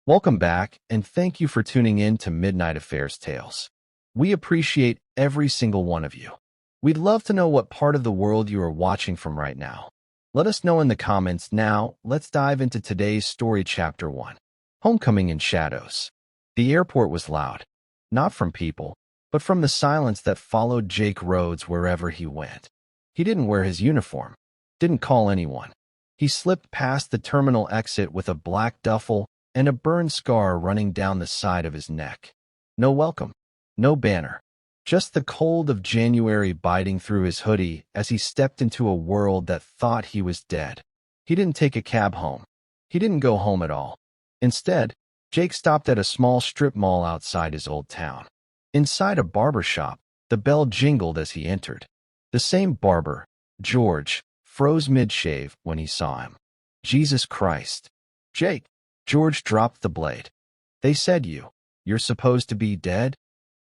Welcome back, and thank you for tuning in to Midnight Affairs Tales. We appreciate every single one of you. We'd love to know what part of the world you are watching from right now. Let us know in the comments. Now, let's dive into today's story, Chapter 1. Homecoming in Shadows. The airport was loud, not from people, but from the silence that followed Jake Rhodes wherever he went. He didn't wear his uniform, didn't call anyone. He slipped past the terminal exit with a black duffel and a burn scar running down the side of his neck. No welcome, no banner, just the cold of January biting through his hoodie as he stepped into a world that thought he was dead. He didn't take a cab home. He didn't go home at all. Instead, Jake stopped at a small strip mall outside his old town. Inside a barber shop, the bell jingled as he entered. The same barber, George, froze mid-shave when he saw him. Jesus Christ. Jake. George dropped the blade. They said you're supposed to be dead?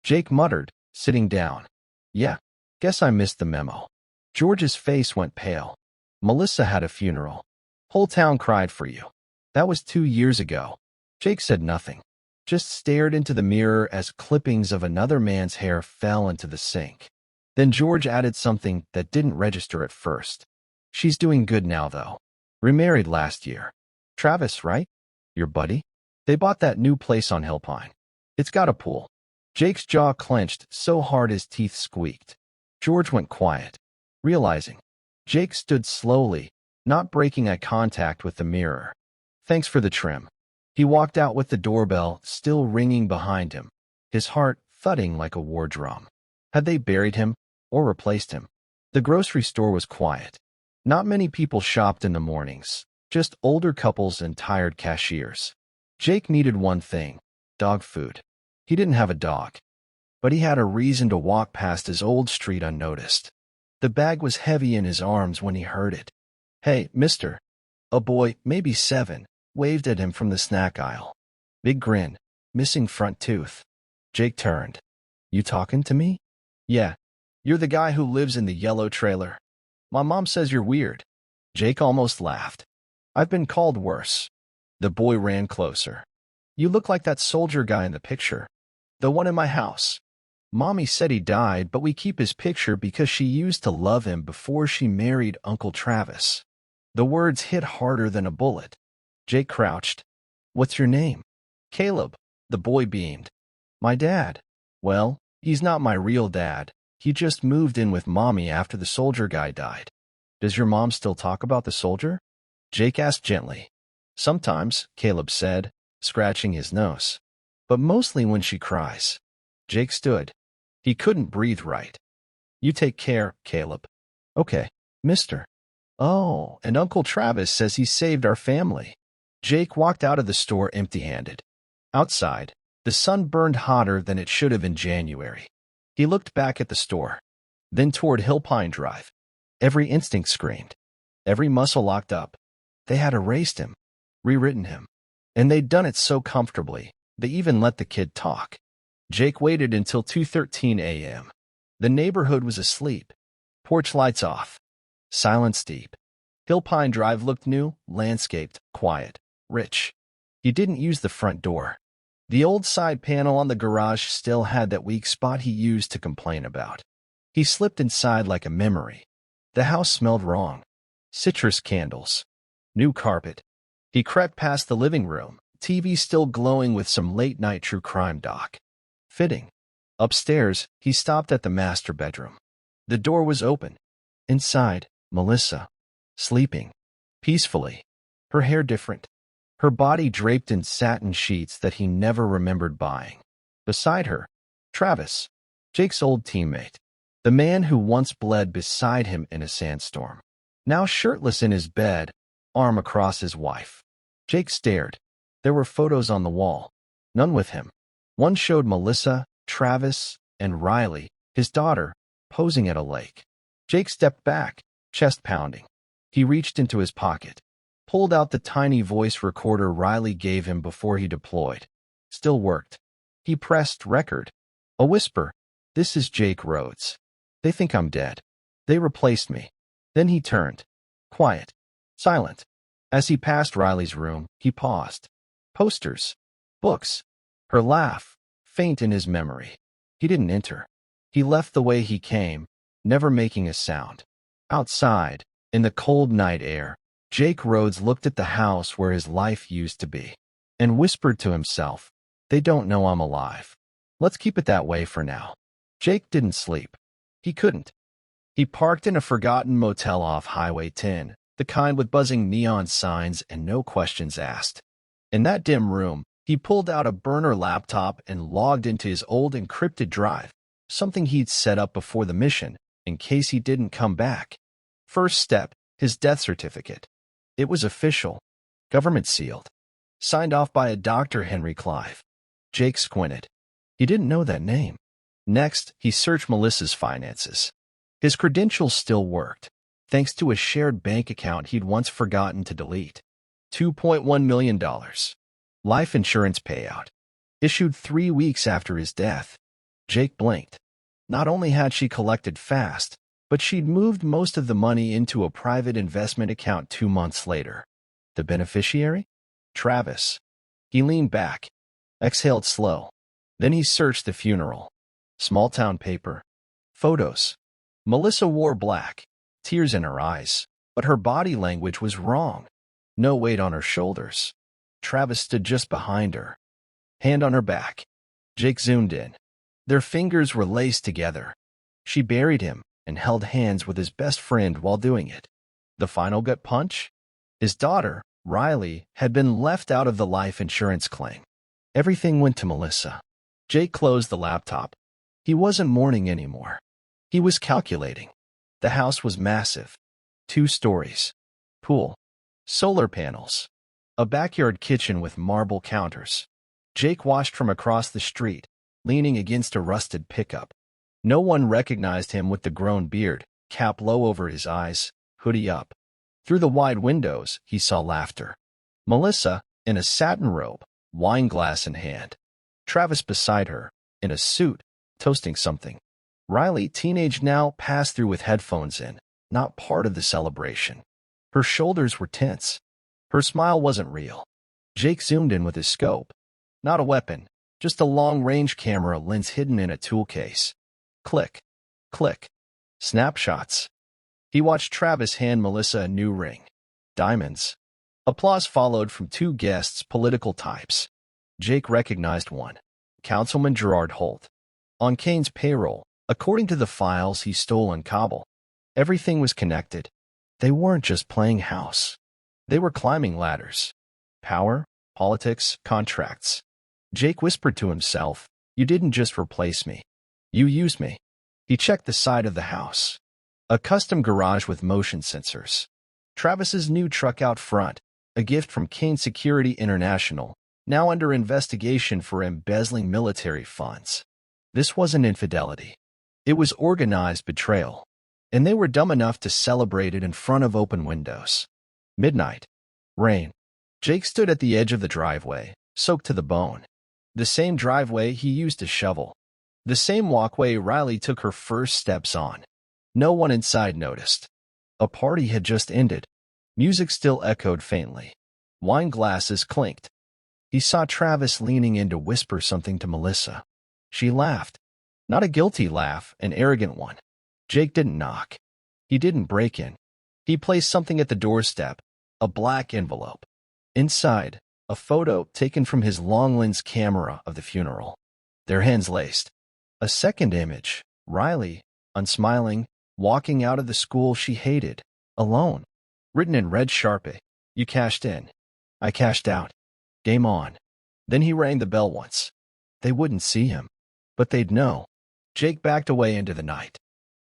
Jake muttered, sitting down. Yeah, guess I missed the memo. George's face went pale. Melissa had a funeral. Whole town cried for you. That was 2 years ago. Jake said nothing, just stared into the mirror as clippings of another man's hair fell into the sink. Then George added something that didn't register at first. She's doing good now, though. Remarried last year. Travis, right? Your buddy? They bought that new place on Hillpine. It's got a pool. Jake's jaw clenched so hard his teeth squeaked. George went quiet, realizing. Jake stood slowly, not breaking eye contact with the mirror. Thanks for the trim. He walked out with the doorbell still ringing behind him, his heart thudding like a war drum. Had they buried him or replaced him? The grocery store was quiet. Not many people shopped in the mornings. Just older couples and tired cashiers. Jake needed one thing, dog food. He didn't have a dog, but he had a reason to walk past his old street unnoticed. The bag was heavy in his arms when he heard it. Hey, mister. A boy, maybe 7, waved at him from the snack aisle. Big grin, missing front tooth. Jake turned. You talking to me? Yeah. You're the guy who lives in the yellow trailer. My mom says you're weird. Jake almost laughed. I've been called worse. The boy ran closer. You look like that soldier guy in the picture. The one in my house. Mommy said he died, but we keep his picture because she used to love him before she married Uncle Travis. The words hit harder than a bullet. Jake crouched. What's your name? Caleb. The boy beamed. My dad. Well, he's not my real dad. He just moved in with Mommy after the soldier guy died. Does your mom still talk about the soldier? Jake asked gently. Sometimes, Caleb said, scratching his nose. But mostly when she cries. Jake stood. He couldn't breathe right. You take care, Caleb. Okay, mister. Oh, and Uncle Travis says he saved our family. Jake walked out of the store empty-handed. Outside, the sun burned hotter than it should have in January. He looked back at the store, then toward Hillpine Drive. Every instinct screamed. Every muscle locked up. They had erased him, rewritten him, and they'd done it so comfortably, they even let the kid talk. Jake waited until 2:13 a.m. The neighborhood was asleep, porch lights off, silence deep. Hillpine Drive looked new, landscaped, quiet, rich. He didn't use the front door. The old side panel on the garage still had that weak spot he used to complain about. He slipped inside like a memory. The house smelled wrong. Citrus candles. New carpet. He crept past the living room, TV still glowing with some late-night true crime doc. Fitting. Upstairs, he stopped at the master bedroom. The door was open. Inside, Melissa. Sleeping. Peacefully. Her hair different. Her body draped in satin sheets that he never remembered buying. Beside her, Travis, Jake's old teammate. The man who once bled beside him in a sandstorm. Now shirtless in his bed, arm across his wife. Jake stared. There were photos on the wall. None with him. One showed Melissa, Travis, and Riley, his daughter, posing at a lake. Jake stepped back, chest pounding. He reached into his pocket, pulled out the tiny voice recorder Riley gave him before he deployed. Still worked. He pressed record. A whisper. This is Jake Rhodes. They think I'm dead. They replaced me. Then he turned. Quiet. Silent. As he passed Riley's room, he paused. Posters. Books. Her laugh, faint in his memory. He didn't enter. He left the way he came, never making a sound. Outside, in the cold night air, Jake Rhodes looked at the house where his life used to be, and whispered to himself, "They don't know I'm alive. Let's keep it that way for now." Jake didn't sleep. He couldn't. He parked in a forgotten motel off Highway 10, the kind with buzzing neon signs and no questions asked. In that dim room, he pulled out a burner laptop and logged into his old encrypted drive, something he'd set up before the mission, in case he didn't come back. First step, his death certificate. It was official, government sealed, signed off by a Dr. Henry Clive. Jake squinted. He didn't know that name. Next, he searched Melissa's finances. His credentials still worked, thanks to a shared bank account he'd once forgotten to delete. $2.1 million. Life insurance payout. Issued 3 weeks after his death. Jake blinked. Not only had she collected fast, but she'd moved most of the money into a private investment account 2 months later. The beneficiary? Travis. He leaned back, exhaled slow. Then he searched the funeral. Small town paper. Photos. Melissa wore black, tears in her eyes, but her body language was wrong. No weight on her shoulders. Travis stood just behind her, hand on her back. Jake zoomed in. Their fingers were laced together. She buried him and held hands with his best friend while doing it. The final gut punch? His daughter, Riley, had been left out of the life insurance claim. Everything went to Melissa. Jake closed the laptop. He wasn't mourning anymore. He was calculating. The house was massive. 2 stories. Pool. Solar panels. A backyard kitchen with marble counters. Jake watched from across the street, leaning against a rusted pickup. No one recognized him with the grown beard, cap low over his eyes, hoodie up. Through the wide windows, he saw laughter. Melissa, in a satin robe, wine glass in hand. Travis beside her, in a suit, toasting something. Riley, teenage now, passed through with headphones in, not part of the celebration. Her shoulders were tense. Her smile wasn't real. Jake zoomed in with his scope. Not a weapon, just a long-range camera lens hidden in a tool case. Click. Click. Snapshots. He watched Travis hand Melissa a new ring. Diamonds. Applause followed from 2 guests, political types. Jake recognized one. Councilman Gerard Holt. On Kane's payroll, according to the files he stole in Kabul. Everything was connected. They weren't just playing house. They were climbing ladders. Power, politics, contracts. Jake whispered to himself, "You didn't just replace me. You used me." He checked the side of the house. A custom garage with motion sensors. Travis's new truck out front, a gift from Kane Security International, now under investigation for embezzling military funds. This wasn't infidelity. It was organized betrayal. And they were dumb enough to celebrate it in front of open windows. Midnight. Rain. Jake stood at the edge of the driveway, soaked to the bone. The same driveway he used to shovel. The same walkway Riley took her first steps on. No one inside noticed. A party had just ended. Music still echoed faintly. Wine glasses clinked. He saw Travis leaning in to whisper something to Melissa. She laughed. Not a guilty laugh, an arrogant one. Jake didn't knock. He didn't break in. He placed something at the doorstep, a black envelope. Inside, a photo taken from his long-lens camera of the funeral. Their hands laced. A second image, Riley, unsmiling, walking out of the school she hated, alone. Written in red Sharpie, "You cashed in. I cashed out. Game on." Then he rang the bell once. They wouldn't see him, but they'd know. Jake backed away into the night.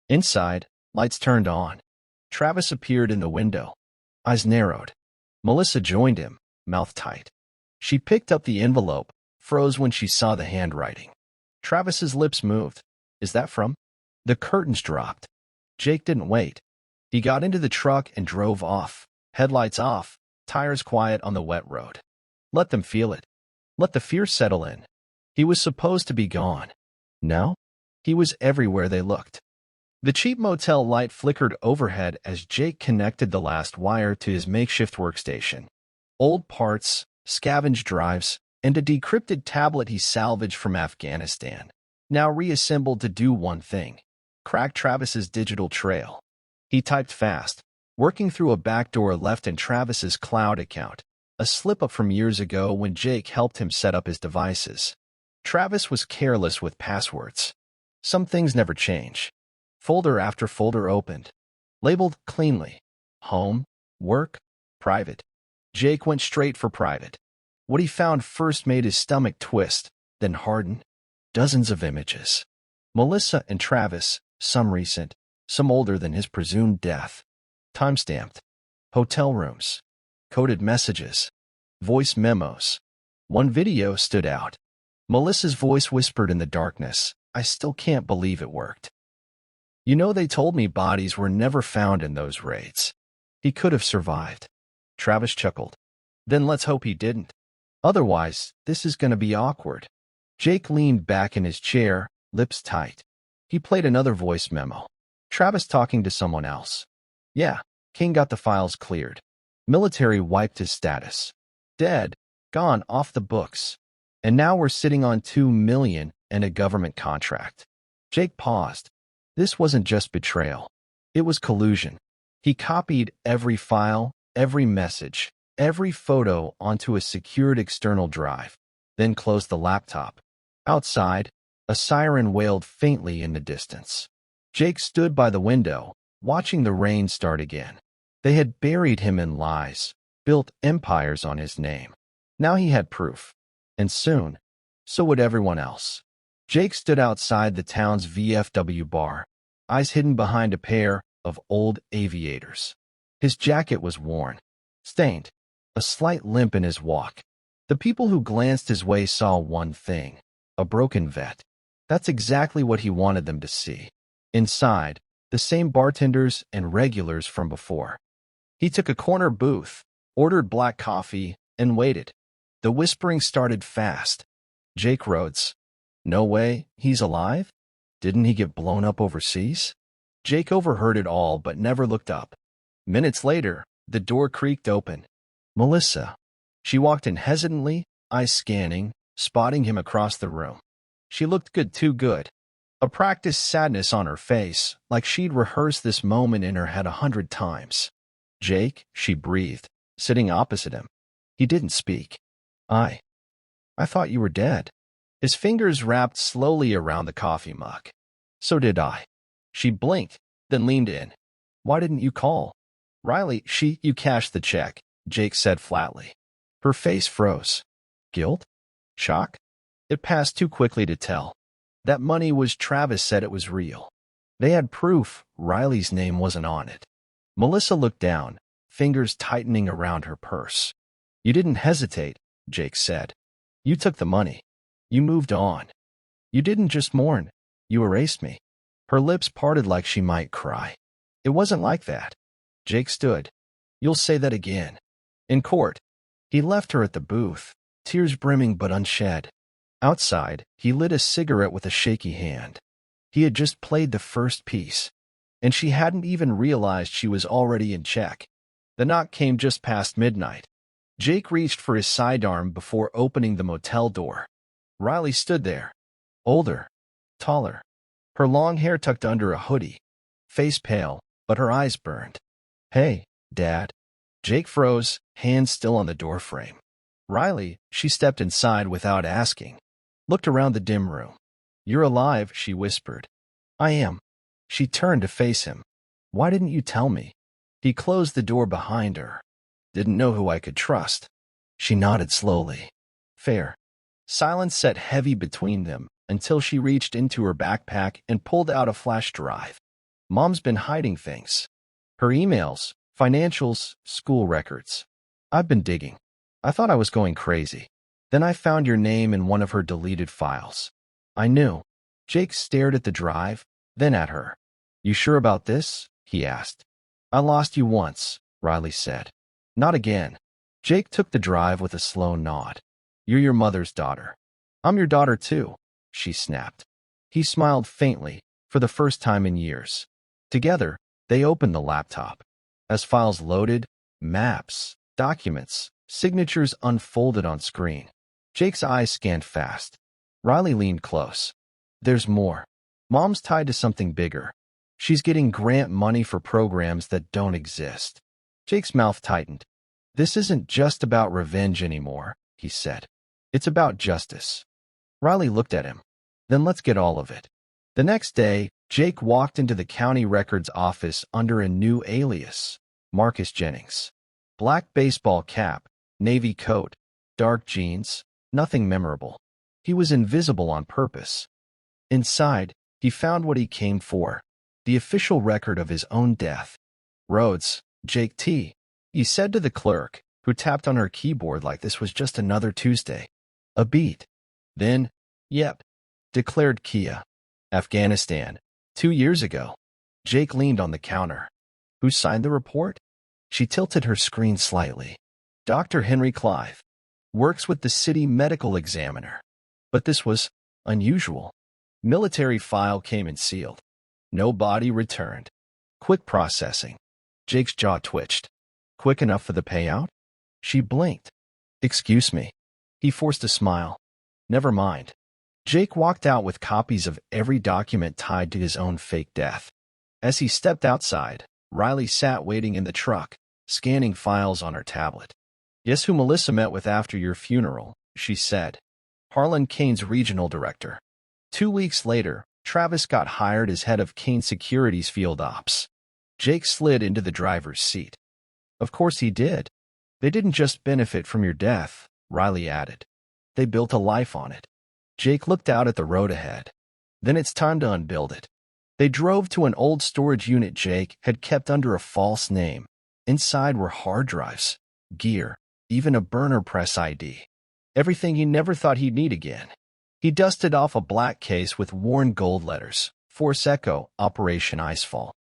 Inside, lights turned on. Travis appeared in the window. Eyes narrowed. Melissa joined him, mouth tight. She picked up the envelope, froze when she saw the handwriting. Travis's lips moved. "Is that from?" The curtains dropped. Jake didn't wait. He got into the truck and drove off, headlights off, tires quiet on the wet road. Let them feel it. Let the fear settle in. He was supposed to be gone. No? He was everywhere they looked. The cheap motel light flickered overhead as Jake connected the last wire to his makeshift workstation. Old parts, scavenged drives, and a decrypted tablet he salvaged from Afghanistan, now reassembled to do one thing: crack Travis's digital trail. He typed fast, working through a backdoor left in Travis's cloud account, a slip-up from years ago when Jake helped him set up his devices. Travis was careless with passwords. Some things never change. Folder after folder opened, labeled cleanly: home, work, private. Jake went straight for private. What he found first made his stomach twist, then harden. Dozens of images. Melissa and Travis, some recent, some older than his presumed death. Timestamped. Hotel rooms. Coded messages. Voice memos. One video stood out. Melissa's voice whispered in the darkness, "I still can't believe it worked. You know, they told me bodies were never found in those raids. He could have survived." Travis chuckled. "Then let's hope he didn't. Otherwise, this is going to be awkward." Jake leaned back in his chair, lips tight. He played another voice memo. Travis talking to someone else. "Yeah, King got the files cleared. Military wiped his status. Dead, gone off the books. And now we're sitting on $2 million and a government contract." Jake paused. This wasn't just betrayal. It was collusion. He copied every file, every message, every photo onto a secured external drive, then closed the laptop. Outside, a siren wailed faintly in the distance. Jake stood by the window, watching the rain start again. They had buried him in lies, built empires on his name. Now he had proof. And soon, so would everyone else. Jake stood outside the town's VFW bar, eyes hidden behind a pair of old aviators. His jacket was worn, stained, a slight limp in his walk. The people who glanced his way saw one thing: a broken vet. That's exactly what he wanted them to see. Inside, the same bartenders and regulars from before. He took a corner booth, ordered black coffee, and waited. The whispering started fast. Jake Rhodes. No way, he's alive? Didn't he get blown up overseas? Jake overheard it all but never looked up. Minutes later, the door creaked open. Melissa. She walked in hesitantly, eyes scanning, spotting him across the room. She looked good, too good. A practiced sadness on her face, like she'd rehearsed this moment in her head 100 times. "Jake," she breathed, sitting opposite him. He didn't speak. I thought you were dead." His fingers wrapped slowly around the coffee mug. "So did I." She blinked, then leaned in. "Why didn't you call?" "Riley, you cashed the check," Jake said flatly. Her face froze. Guilt? Shock? It passed too quickly to tell. That money was Travis said it was real. They had proof Riley's name wasn't on it. Melissa looked down, fingers tightening around her purse. "You didn't hesitate," Jake said. "You took the money. You moved on. You didn't just mourn. You erased me." Her lips parted like she might cry. "It wasn't like that." Jake stood. "You'll say that again." In court. He left her at the booth, tears brimming but unshed. Outside, he lit a cigarette with a shaky hand. He had just played the first piece, and she hadn't even realized she was already in check. The knock came just past midnight. Jake reached for his sidearm before opening the motel door. Riley stood there, older, taller, her long hair tucked under a hoodie, face pale, but her eyes burned. "Hey, Dad." Jake froze, hands still on the doorframe. "Riley," she stepped inside without asking, looked around the dim room. "You're alive," she whispered. "I am." She turned to face him. "Why didn't you tell me?" He closed the door behind her. "Didn't know who I could trust." She nodded slowly. "Fair." Silence sat heavy between them until she reached into her backpack and pulled out a flash drive. "Mom's been hiding things. Her emails, financials, school records. I've been digging. I thought I was going crazy. Then I found your name in one of her deleted files. I knew." Jake stared at the drive, then at her. "You sure about this?" he asked. "I lost you once," Riley said. "Not again." Jake took the drive with a slow nod. "You're your mother's daughter." "I'm your daughter too," she snapped. He smiled faintly, for the first time in years. Together, they opened the laptop. As files loaded, maps, documents, signatures unfolded on screen. Jake's eyes scanned fast. Riley leaned close. There's more. Mom's tied to something bigger. She's getting grant money for programs that don't exist. Jake's mouth tightened. This isn't just about revenge anymore, he said. It's about justice. Riley looked at him. Then let's get all of it. The next day, Jake walked into the county records office under a new alias, Marcus Jennings. Black baseball cap, navy coat, dark jeans, nothing memorable. He was invisible on purpose. Inside, he found what he came for, the official record of his own death. Rhodes, Jake T., he said to the clerk, who tapped on her keyboard like this was just another Tuesday. A beat. Then, yep, declared Kia. Afghanistan. 2 years ago. Jake leaned on the counter. Who signed the report? She tilted her screen slightly. Dr. Henry Clive. Works with the city medical examiner. But this was unusual. Military file came in sealed. No body returned. Quick processing. Jake's jaw twitched. Quick enough for the payout? She blinked. Excuse me. He forced a smile. Never mind. Jake walked out with copies of every document tied to his own fake death. As he stepped outside, Riley sat waiting in the truck, scanning files on her tablet. Guess who Melissa met with after your funeral, she said. Harlan Kane's regional director. 2 weeks later, Travis got hired as head of Kane Securities Field Ops. Jake slid into the driver's seat. Of course he did. They didn't just benefit from your death, Riley added. They built a life on it. Jake looked out at the road ahead. Then it's time to unbuild it. They drove to an old storage unit Jake had kept under a false name. Inside were hard drives, gear, even a burner press ID. Everything he never thought he'd need again. He dusted off a black case with worn gold letters. Force Echo, Operation Icefall.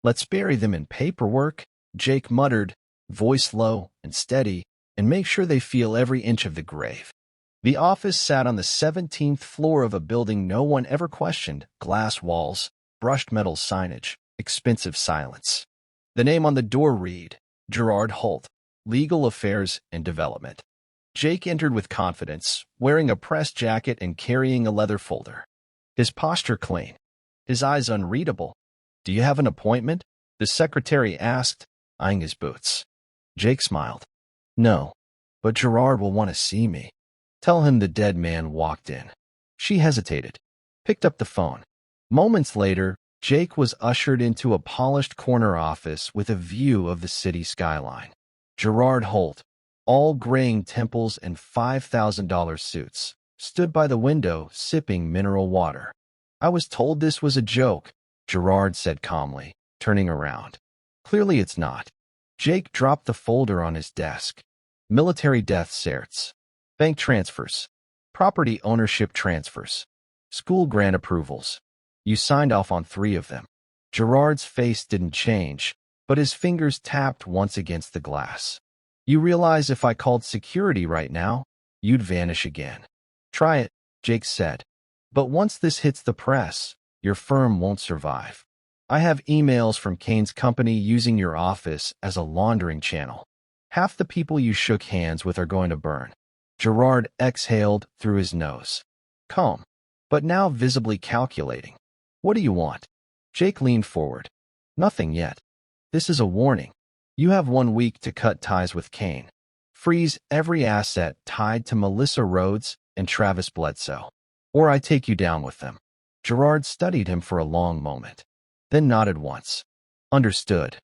Let's bury them in paperwork, Jake muttered, voice low and steady, and make sure they feel every inch of the grave. The office sat on the 17th floor of a building no one ever questioned. Glass walls, brushed metal signage, expensive silence. The name on the door read, Gerard Holt, Legal Affairs and Development. Jake entered with confidence, wearing a pressed jacket and carrying a leather folder. His posture clean, his eyes unreadable. Do you have an appointment? The secretary asked, eyeing his boots. Jake smiled. No, but Gerard will want to see me. Tell him the dead man walked in. She hesitated, picked up the phone. Moments later, Jake was ushered into a polished corner office with a view of the city skyline. Gerard Holt, all graying temples and $5,000 suits, stood by the window sipping mineral water. I was told this was a joke, Gerard said calmly, turning around. Clearly it's not. Jake dropped the folder on his desk. Military death certs. Bank transfers. Property ownership transfers. School grant approvals. You signed off on 3 of them. Gerard's face didn't change, but his fingers tapped once against the glass. You realize if I called security right now, you'd vanish again. Try it, Jake said. But once this hits the press, your firm won't survive. I have emails from Kane's company using your office as a laundering channel. Half the people you shook hands with are going to burn. Gerard exhaled through his nose. Calm, but now visibly calculating. What do you want? Jake leaned forward. Nothing yet. This is a warning. You have 1 week to cut ties with Kane. Freeze every asset tied to Melissa Rhodes and Travis Bledsoe. Or I take you down with them. Gerard studied him for a long moment, then nodded once. Understood.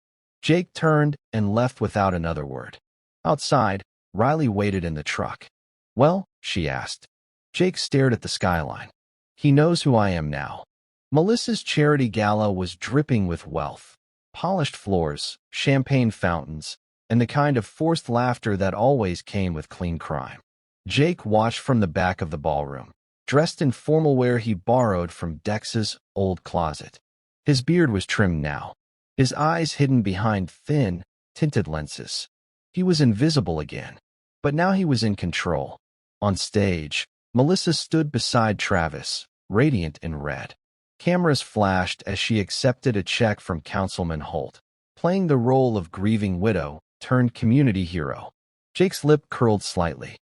Jake turned and left without another word. Outside, Riley waited in the truck. Well, she asked. Jake stared at the skyline. He knows who I am now. Melissa's charity gala was dripping with wealth. Polished floors, champagne fountains, and the kind of forced laughter that always came with clean crime. Jake watched from the back of the ballroom, dressed in formal wear he borrowed from Dex's old closet. His beard was trimmed now, his eyes hidden behind thin, tinted lenses. He was invisible again, but now he was in control. On stage, Melissa stood beside Travis, radiant in red. Cameras flashed as she accepted a check from Councilman Holt, playing the role of grieving widow turned community hero. Jake's lip curled slightly.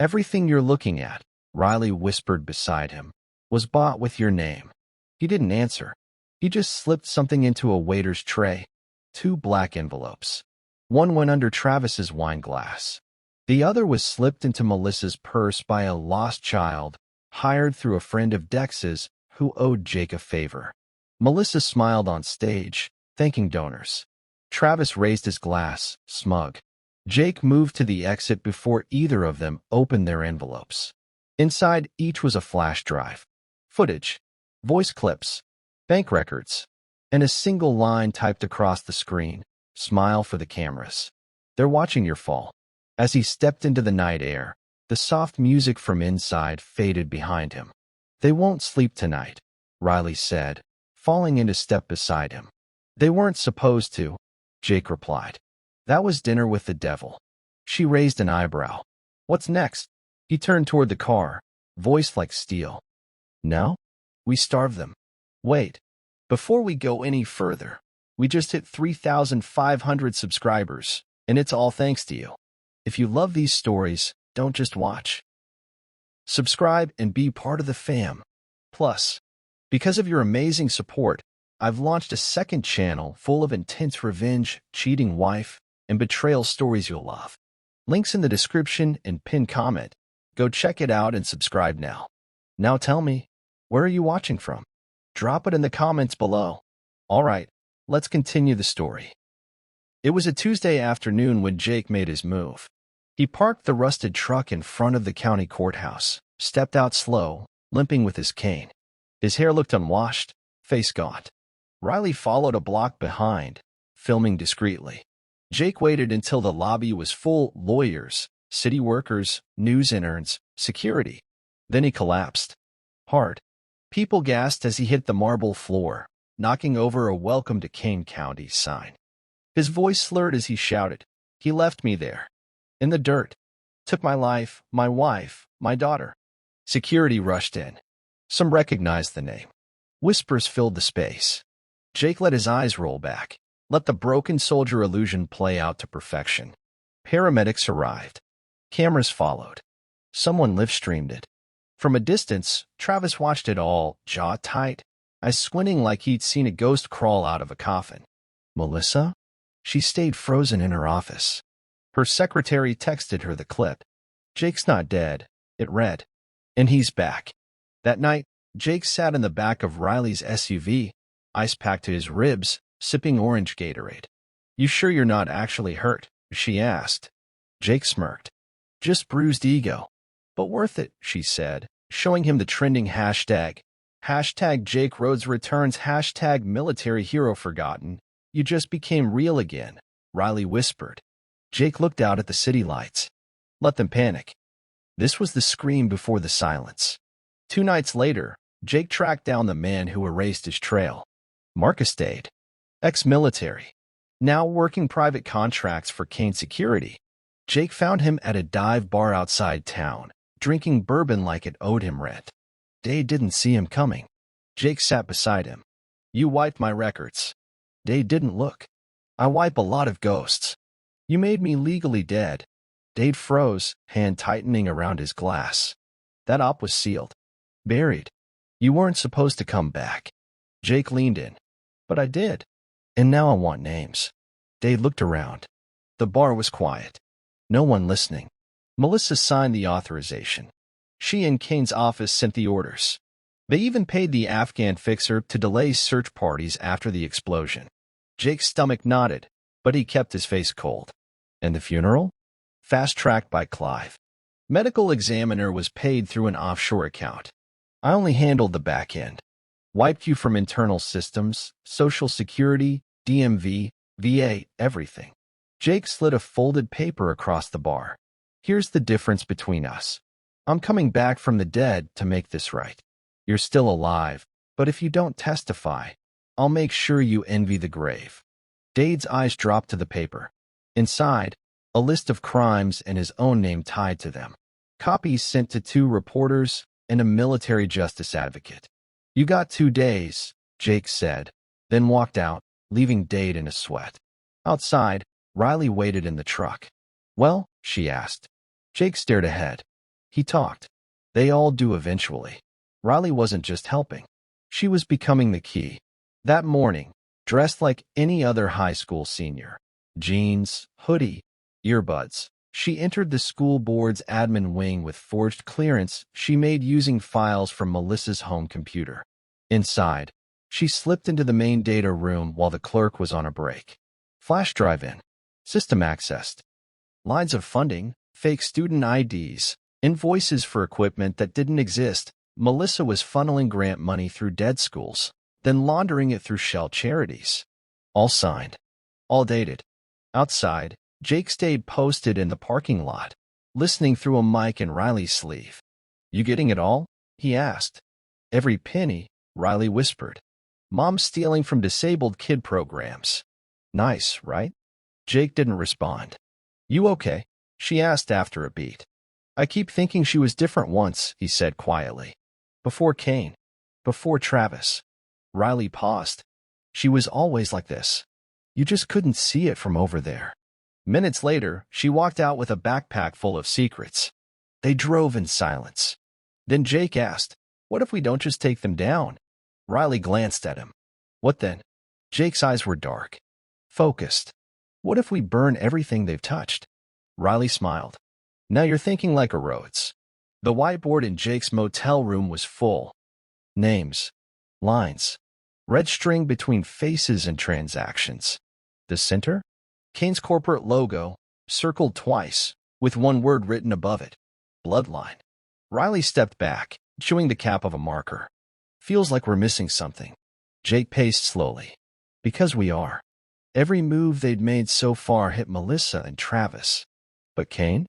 Everything you're looking at, Riley whispered beside him, was bought with your name. He didn't answer. He just slipped something into a waiter's tray. 2 black envelopes. One went under Travis's wine glass. The other was slipped into Melissa's purse by a lost child, hired through a friend of Dex's who owed Jake a favor. Melissa smiled on stage, thanking donors. Travis raised his glass, smug. Jake moved to the exit before either of them opened their envelopes. Inside each was a flash drive, footage, voice clips, bank records, and a single line typed across the screen, "Smile for the cameras. They're watching your fall." As he stepped into the night air, the soft music from inside faded behind him. "They won't sleep tonight," Riley said, falling into step beside him. "They weren't supposed to," Jake replied. "That was dinner with the devil." She raised an eyebrow. "What's next?" He turned toward the car, voice like steel. "No? We starve them. Wait. Before we go any further, we just hit 3,500 subscribers, and it's all thanks to you. If you love these stories, don't just watch. Subscribe and be part of the fam. Plus, because of your amazing support, I've launched a second channel full of intense revenge, cheating wife, and betrayal stories you'll love. Links in the description and pinned comment. Go check it out and subscribe now. Now tell me, where are you watching from? Drop it in the comments below. All right, let's continue the story. It was a Tuesday afternoon when Jake made his move. He parked the rusted truck in front of the county courthouse, stepped out slow, limping with his cane. His hair looked unwashed, face gaunt. Riley followed a block behind, filming discreetly. Jake waited until the lobby was full: lawyers, city workers, news interns, security. Then he collapsed. Hard. People gasped as he hit the marble floor, knocking over a "Welcome to Kane County" sign. His voice slurred as he shouted, "He left me there. In the dirt. Took my life, my wife, my daughter." Security rushed in. Some recognized the name. Whispers filled the space. Jake let his eyes roll back, let the broken soldier illusion play out to perfection. Paramedics arrived. Cameras followed. Someone live-streamed it. From a distance, Travis watched it all, jaw tight, eyes squinting like he'd seen a ghost crawl out of a coffin. Melissa? She stayed frozen in her office. Her secretary texted her the clip. "Jake's not dead," it read. "And he's back." That night, Jake sat in the back of Riley's SUV, ice packed to his ribs, sipping orange Gatorade. "You sure you're not actually hurt?" she asked. Jake smirked. "Just bruised ego. But worth it," she said, showing him the trending hashtag. Hashtag Jake Rhodes returns. Hashtag military hero forgotten. "You just became real again," Riley whispered. Jake looked out at the city lights. Let them panic. This was the scream before the silence. 2 nights later, Jake tracked down the man who erased his trail. Marcus Dade. Ex-military. Now working private contracts for Kane Security. Jake found him at a dive bar outside town, drinking bourbon like it owed him rent. Dade didn't see him coming. Jake sat beside him. "You wiped my records." Dade didn't look. "I wipe a lot of ghosts." "You made me legally dead." Dade froze, hand tightening around his glass. "That op was sealed. Buried. You weren't supposed to come back." Jake leaned in. "But I did. And now I want names." Dade looked around. The bar was quiet. No one listening. Melissa signed the authorization. She and Kane's office sent the orders. They even paid the Afghan fixer to delay search parties after the explosion. Jake's stomach knotted, but he kept his face cold. And the funeral? Fast-tracked by Clive. Medical examiner was paid through an offshore account. I only handled the back end. Wiped you from internal systems, Social Security, DMV, VA, everything. Jake slid a folded paper across the bar. "Here's the difference between us. I'm coming back from the dead to make this right. You're still alive, but if you don't testify, I'll make sure you envy the grave." Dade's eyes dropped to the paper. Inside, a list of crimes and his own name tied to them. Copies sent to 2 reporters and a military justice advocate. "You got 2 days, Jake said, then walked out, leaving Dade in a sweat. Outside, Riley waited in the truck. "Well?" she asked. Jake stared ahead. He talked. They all do eventually. Riley wasn't just helping. She was becoming the key. That morning, dressed like any other high school senior, jeans, hoodie, earbuds, she entered the school board's admin wing with forged clearance she made using files from Melissa's home computer. Inside, she slipped into the main data room while the clerk was on a break. Flash drive in. System accessed. Lines of funding, fake student IDs, invoices for equipment that didn't exist. Melissa was funneling grant money through dead schools, then laundering it through shell charities. All signed. All dated. Outside, Jake stayed posted in the parking lot, listening through a mic in Riley's sleeve. "You getting it all?" he asked. "Every penny," Riley whispered. "Mom's stealing from disabled kid programs." "Nice, right?" Jake didn't respond. "You okay?" she asked after a beat. "I keep thinking she was different once," he said quietly. "Before Kane. Before Travis." Riley paused. "She was always like this. You just couldn't see it from over there." Minutes later, she walked out with a backpack full of secrets. They drove in silence. Then Jake asked, "What if we don't just take them down?" Riley glanced at him. "What then?" Jake's eyes were dark, focused. "What if we burn everything they've touched?" Riley smiled. "Now you're thinking like a Rhodes." The whiteboard in Jake's motel room was full. Names. Lines. Red string between faces and transactions. The center? Kane's corporate logo, circled twice, with one word written above it. Bloodline. Riley stepped back, chewing the cap of a marker. "Feels like we're missing something." Jake paced slowly. "Because we are." Every move they'd made so far hit Melissa and Travis. But Kane?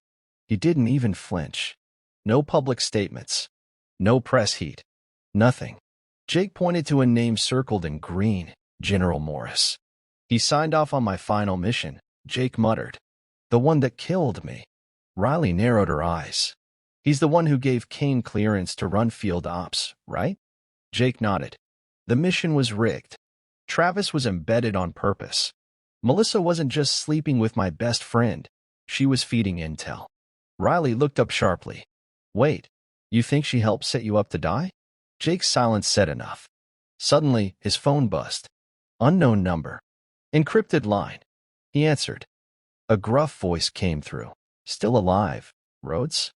He didn't even flinch. No public statements. No press heat. Nothing. Jake pointed to a name circled in green, General Morris. "He signed off on my final mission," Jake muttered. "The one that killed me." Riley narrowed her eyes. "He's the one who gave Kane clearance to run field ops, right?" Jake nodded. "The mission was rigged. Travis was embedded on purpose. Melissa wasn't just sleeping with my best friend. She was feeding intel." Riley looked up sharply. "Wait, you think she helped set you up to die?" Jake's silence said enough. Suddenly, his phone buzzed. Unknown number. Encrypted line. He answered. A gruff voice came through. "Still alive, Rhodes?"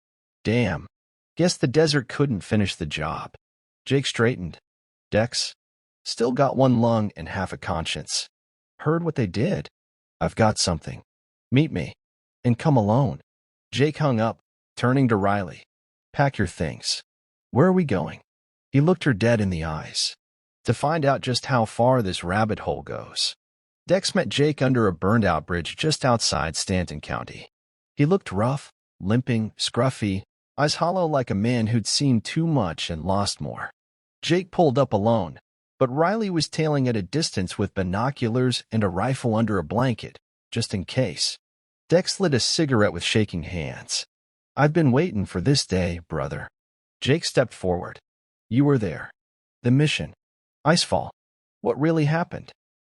"Damn. Guess the desert couldn't finish the job." Jake straightened. "Dex? Still got one lung and half a conscience. Heard what they did? I've got something. Meet me. And come alone." Jake hung up, turning to Riley. "Pack your things. Where are we going?" He looked her dead in the eyes. "To find out just how far this rabbit hole goes." Dex met Jake under a burned-out bridge just outside Stanton County. He looked rough, limping, scruffy, eyes hollow like a man who'd seen too much and lost more. Jake pulled up alone, but Riley was tailing at a distance with binoculars and a rifle under a blanket, just in case. Dex lit a cigarette with shaking hands. "I've been waiting for this day, brother." Jake stepped forward. "You were there. The mission. Icefall. What really happened?"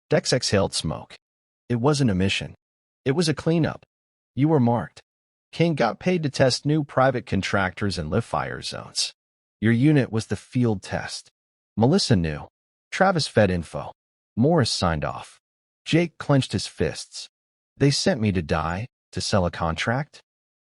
Dex exhaled smoke. "It wasn't a mission. It was a cleanup. You were marked. Kane got paid to test new private contractors and live fire zones. Your unit was the field test. Melissa knew. Travis fed info. Morris signed off." Jake clenched his fists. "They sent me to die, to sell a contract?"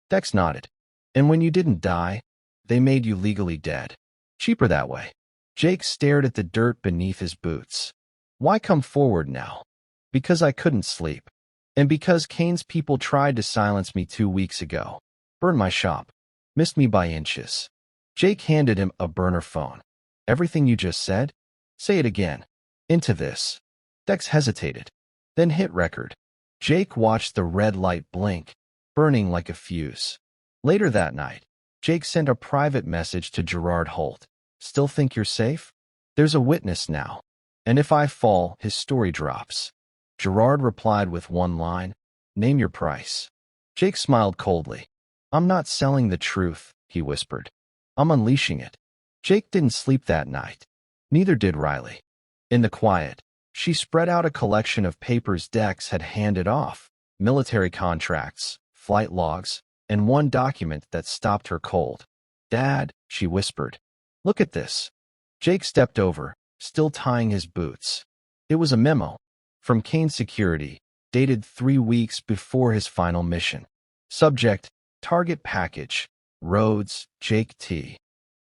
Dex nodded. "And when you didn't die, they made you legally dead. Cheaper that way." Jake stared at the dirt beneath his boots. "Why come forward now?" "Because I couldn't sleep. And because Kane's people tried to silence me 2 weeks ago. Burned my shop. Missed me by inches." Jake handed him a burner phone. "Everything you just said? Say it again." "Into this." Dex hesitated, then hit record. Jake watched the red light blink, burning like a fuse. Later that night, Jake sent a private message to Gerard Holt. "Still think you're safe? There's a witness now. And if I fall, his story drops." Gerard replied with one line, "Name your price." Jake smiled coldly. "I'm not selling the truth," he whispered. "I'm unleashing it." Jake didn't sleep that night. Neither did Riley. In the quiet, she spread out a collection of papers Dex had handed off: military contracts, flight logs, and one document that stopped her cold. "Dad," she whispered. "Look at this." Jake stepped over, still tying his boots. It was a memo from Kane Security, dated 3 weeks before his final mission. Subject: Target Package, Rhodes, Jake T.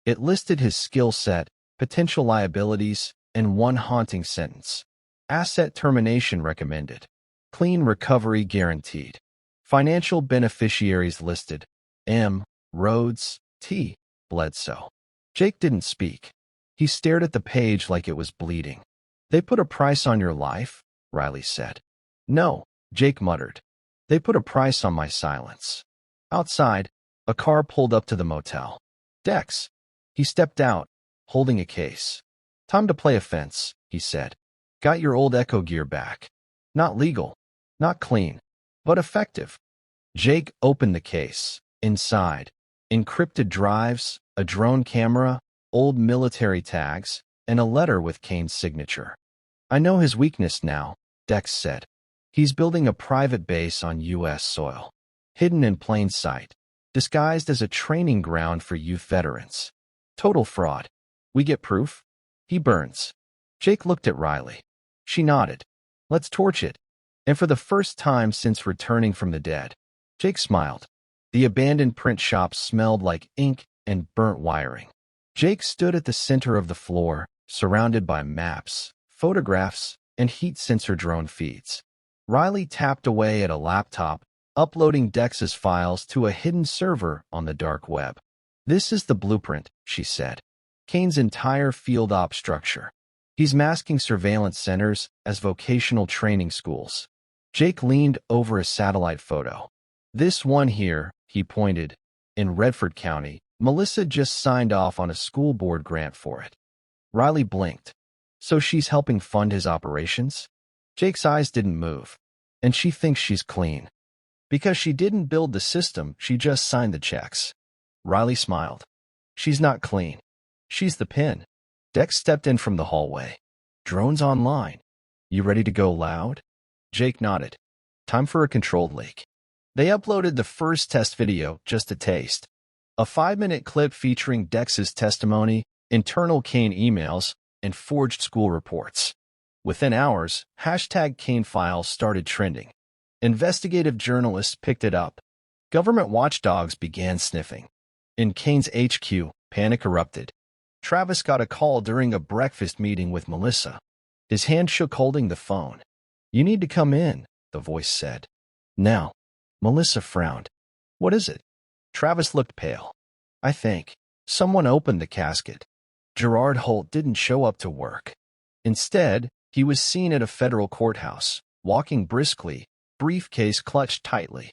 It listed his skill set, potential liabilities, and one haunting sentence. Asset termination recommended. Clean recovery guaranteed. Financial beneficiaries listed: M. Rhodes, T. Bledsoe. Jake didn't speak. He stared at the page like it was bleeding. "They put a price on your life?" Riley said. "No," Jake muttered. "They put a price on my silence." Outside, a car pulled up to the motel. "Dex." He stepped out, holding a case. "Time to play offense," he said. "Got your old Echo gear back. Not legal, not clean, but effective." Jake opened the case. Inside, encrypted drives, a drone camera, old military tags, and a letter with Kane's signature. "I know his weakness now," Dex said. "He's building a private base on U.S. soil, hidden in plain sight, disguised as a training ground for youth veterans. Total fraud. We get proof? He burns." Jake looked at Riley. She nodded. "Let's torch it." And for the first time since returning from the dead, Jake smiled. The abandoned print shop smelled like ink and burnt wiring. Jake stood at the center of the floor, surrounded by maps, photographs, and heat sensor drone feeds. Riley tapped away at a laptop, uploading Dex's files to a hidden server on the dark web. "This is the blueprint," she said. "Kane's entire field op structure. He's masking surveillance centers as vocational training schools." Jake leaned over a satellite photo. "This one here," he pointed, "in Redford County. Melissa just signed off on a school board grant for it." Riley blinked. "So she's helping fund his operations?" Jake's eyes didn't move. "And she thinks she's clean. Because she didn't build the system, she just signed the checks." Riley smiled. "She's not clean. She's the pin." Dex stepped in from the hallway. "Drones online. You ready to go loud?" Jake nodded. "Time for a controlled leak." They uploaded the first test video, just a taste. A 5-minute clip featuring Dex's testimony, internal Kane emails, and forged school reports. Within hours, #Kane files started trending. Investigative journalists picked it up. Government watchdogs began sniffing. In Kane's HQ, panic erupted. Travis got a call during a breakfast meeting with Melissa. His hand shook holding the phone. "You need to come in," the voice said. "Now." Melissa frowned. "What is it?" Travis looked pale. "I think someone opened the casket." Gerard Holt didn't show up to work. Instead, he was seen at a federal courthouse, walking briskly, briefcase clutched tightly.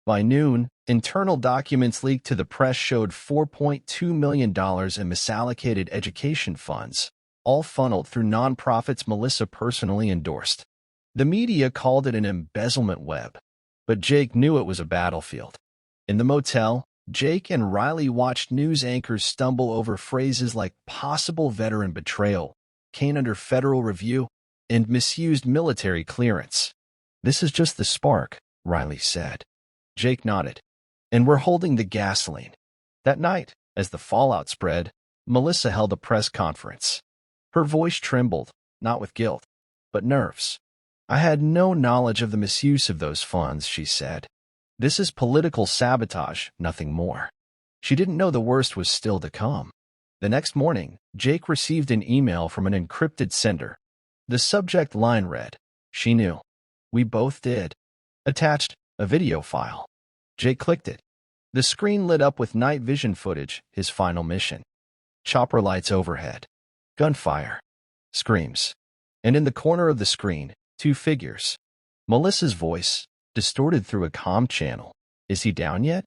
By noon, internal documents leaked to the press showed $4.2 million in misallocated education funds, all funneled through nonprofits Melissa personally endorsed. The media called it an embezzlement web, but Jake knew it was a battlefield. In the motel, Jake and Riley watched news anchors stumble over phrases like possible veteran betrayal, Kane under federal review, and misused military clearance. "This is just the spark," Riley said. Jake nodded. "And we're holding the gasoline." That night, as the fallout spread, Melissa held a press conference. Her voice trembled, not with guilt, but nerves. "I had no knowledge of the misuse of those funds," she said. "This is political sabotage, nothing more." She didn't know the worst was still to come. The next morning, Jake received an email from an encrypted sender. The subject line read, "She knew. We both did." Attached, a video file. Jake clicked it. The screen lit up with night vision footage, his final mission. Chopper lights overhead. Gunfire. Screams. And in the corner of the screen, 2 figures. Melissa's voice, distorted through a comm channel. "Is he down yet?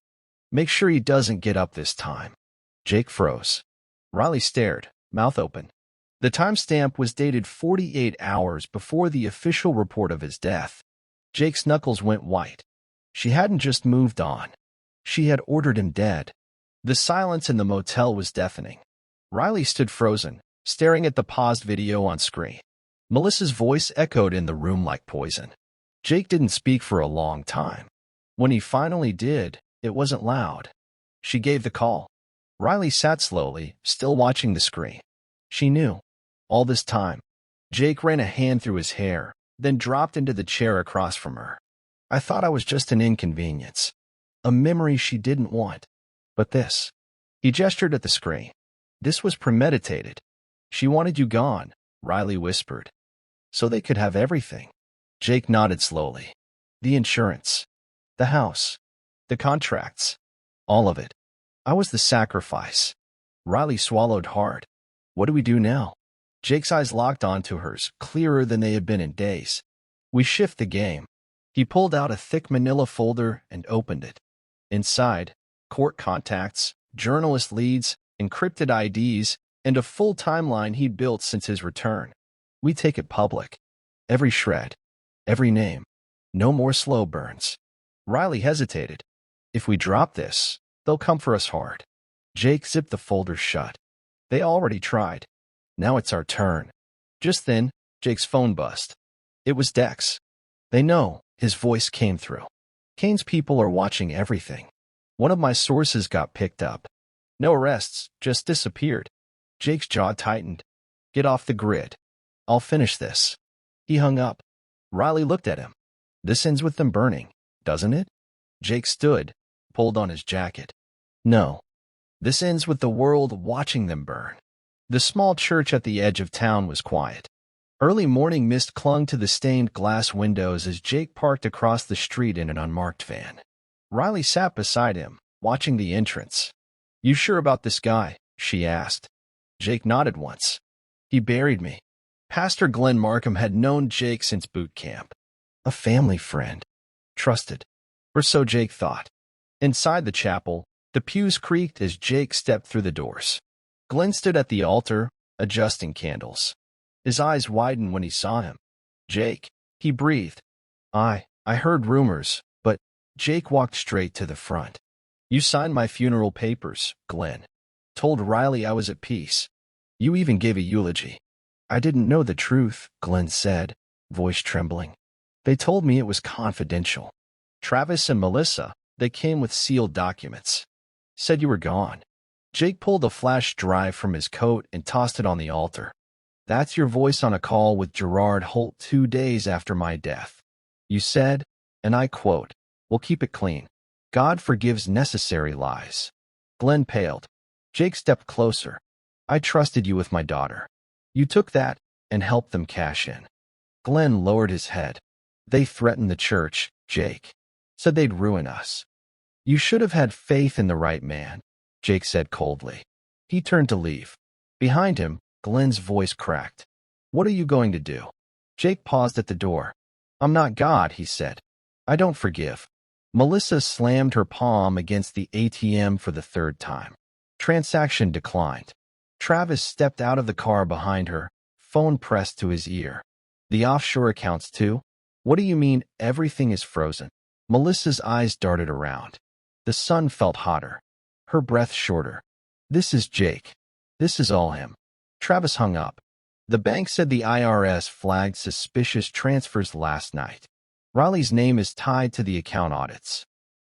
Make sure he doesn't get up this time." Jake froze. Riley stared, mouth open. The timestamp was dated 48 hours before the official report of his death. Jake's knuckles went white. She hadn't just moved on. She had ordered him dead. The silence in the motel was deafening. Riley stood frozen, staring at the paused video on screen. Melissa's voice echoed in the room like poison. Jake didn't speak for a long time. When he finally did, It wasn't loud. She gave the call. Riley sat slowly, still watching the screen. She knew. All this time. Jake ran a hand through his hair, then dropped into the chair across from her. I thought I was just an inconvenience. A memory she didn't want. But this. He gestured at the screen. This was premeditated. She wanted you gone, Riley whispered. So they could have everything. Jake nodded slowly. The insurance. The house. The contracts. All of it. I was the sacrifice. Riley swallowed hard. What do we do now? Jake's eyes locked onto hers, clearer than they had been in days. We shift the game. He pulled out a thick manila folder and opened it. Inside, court contacts, journalist leads, encrypted IDs, and a full timeline he'd built since his return. We take it public. Every shred. Every name. No more slow burns. Riley hesitated. If we drop this, they'll come for us hard. Jake zipped the folder shut. They already tried. Now it's our turn. Just then, Jake's phone buzzed. It was Dex. They know, his voice came through. Kane's people are watching everything. One of my sources got picked up. No arrests, just disappeared. Jake's jaw tightened. Get off the grid. I'll finish this. He hung up. Riley looked at him. This ends with them burning, doesn't it? Jake stood, pulled on his jacket. No. This ends with the world watching them burn. The small church at the edge of town was quiet. Early morning mist clung to the stained glass windows as Jake parked across the street in an unmarked van. Riley sat beside him, watching the entrance. You sure about this guy? She asked. Jake nodded once. He buried me. Pastor Glenn Markham had known Jake since boot camp. A family friend. Trusted. Or so Jake thought. Inside the chapel, the pews creaked as Jake stepped through the doors. Glenn stood at the altar, adjusting candles. His eyes widened when he saw him. Jake, he breathed. I heard rumors, but Jake walked straight to the front. You signed my funeral papers, Glenn. Told Riley I was at peace. You even gave a eulogy. I didn't know the truth, Glenn said, voice trembling. They told me it was confidential. Travis and Melissa, they came with sealed documents. Said you were gone. Jake pulled a flash drive from his coat and tossed it on the altar. That's your voice on a call with Gerard Holt 2 days after my death. You said, and I quote, we'll keep it clean. God forgives necessary lies. Glenn paled. Jake stepped closer. I trusted you with my daughter. You took that and helped them cash in. Glenn lowered his head. They threatened the church, Jake. Said they'd ruin us. You should have had faith in the right man, Jake said coldly. He turned to leave. Behind him, Glenn's voice cracked. What are you going to do? Jake paused at the door. I'm not God, he said. I don't forgive. Melissa slammed her palm against the ATM for the 3rd time. Transaction declined. Travis stepped out of the car behind her, phone pressed to his ear. The offshore accounts too? What do you mean everything is frozen? Melissa's eyes darted around. The sun felt hotter. Her breath shorter. This is Jake. This is all him. Travis hung up. The bank said the IRS flagged suspicious transfers last night. Riley's name is tied to the account audits.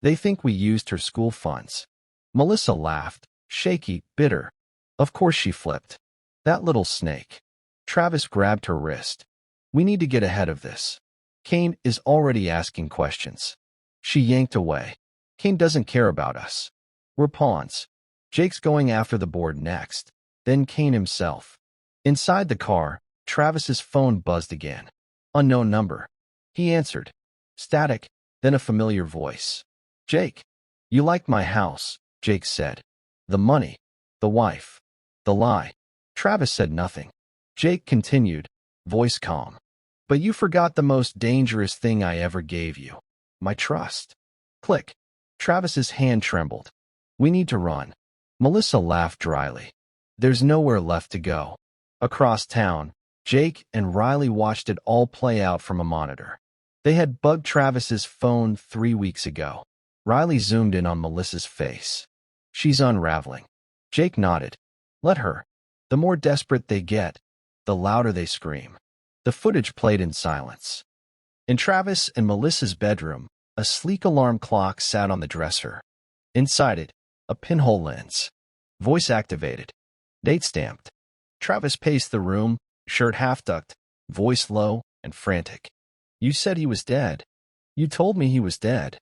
They think we used her school funds. Melissa laughed, shaky, bitter. Of course she flipped. That little snake. Travis grabbed her wrist. We need to get ahead of this. Kane is already asking questions. She yanked away. Kane doesn't care about us. We're pawns. Jake's going after the board next. Then Kane himself. Inside the car, Travis's phone buzzed again. Unknown number. He answered. Static, then a familiar voice. Jake. You liked my house, Jake said. The money. The wife. The lie. Travis said nothing. Jake continued, voice calm. But you forgot the most dangerous thing I ever gave you. My trust. Click. Travis's hand trembled. We need to run. Melissa laughed dryly. There's nowhere left to go. Across town, Jake and Riley watched it all play out from a monitor. They had bugged Travis's phone 3 weeks ago. Riley zoomed in on Melissa's face. She's unraveling. Jake nodded. Let her. The more desperate they get, the louder they scream. The footage played in silence. In Travis and Melissa's bedroom, a sleek alarm clock sat on the dresser. Inside it, a pinhole lens. Voice activated. Date stamped. Travis paced the room, shirt half-tucked, voice low and frantic. You said he was dead. You told me he was dead.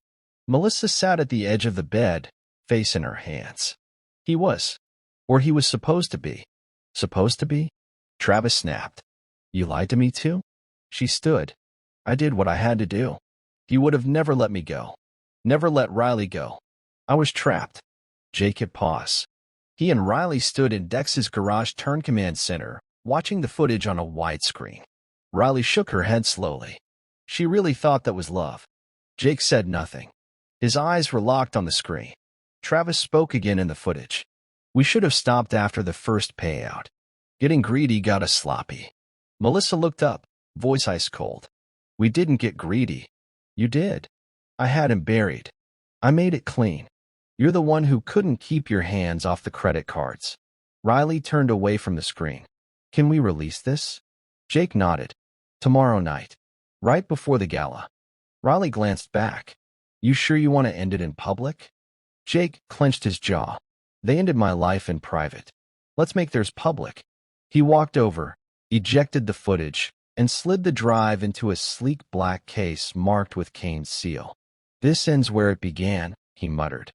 Melissa sat at the edge of the bed, face in her hands. He was. Or he was supposed to be. Supposed to be? Travis snapped. You lied to me too? She stood. I did what I had to do. You would have never let me go. Never let Riley go. I was trapped. Jake hit pause. He and Riley stood in Dex's garage turn command center, watching the footage on a widescreen. Riley shook her head slowly. She really thought that was love. Jake said nothing. His eyes were locked on the screen. Travis spoke again in the footage. We should have stopped after the first payout. Getting greedy got us sloppy. Melissa looked up, voice ice cold. We didn't get greedy. You did. I had him buried. I made it clean. You're the one who couldn't keep your hands off the credit cards. Riley turned away from the screen. Can we release this? Jake nodded. Tomorrow night. Right before the gala. Riley glanced back. You sure you want to end it in public? Jake clenched his jaw. They ended my life in private. Let's make theirs public. He walked over, ejected the footage, and slid the drive into a sleek black case marked with Kane's seal. This ends where it began, he muttered.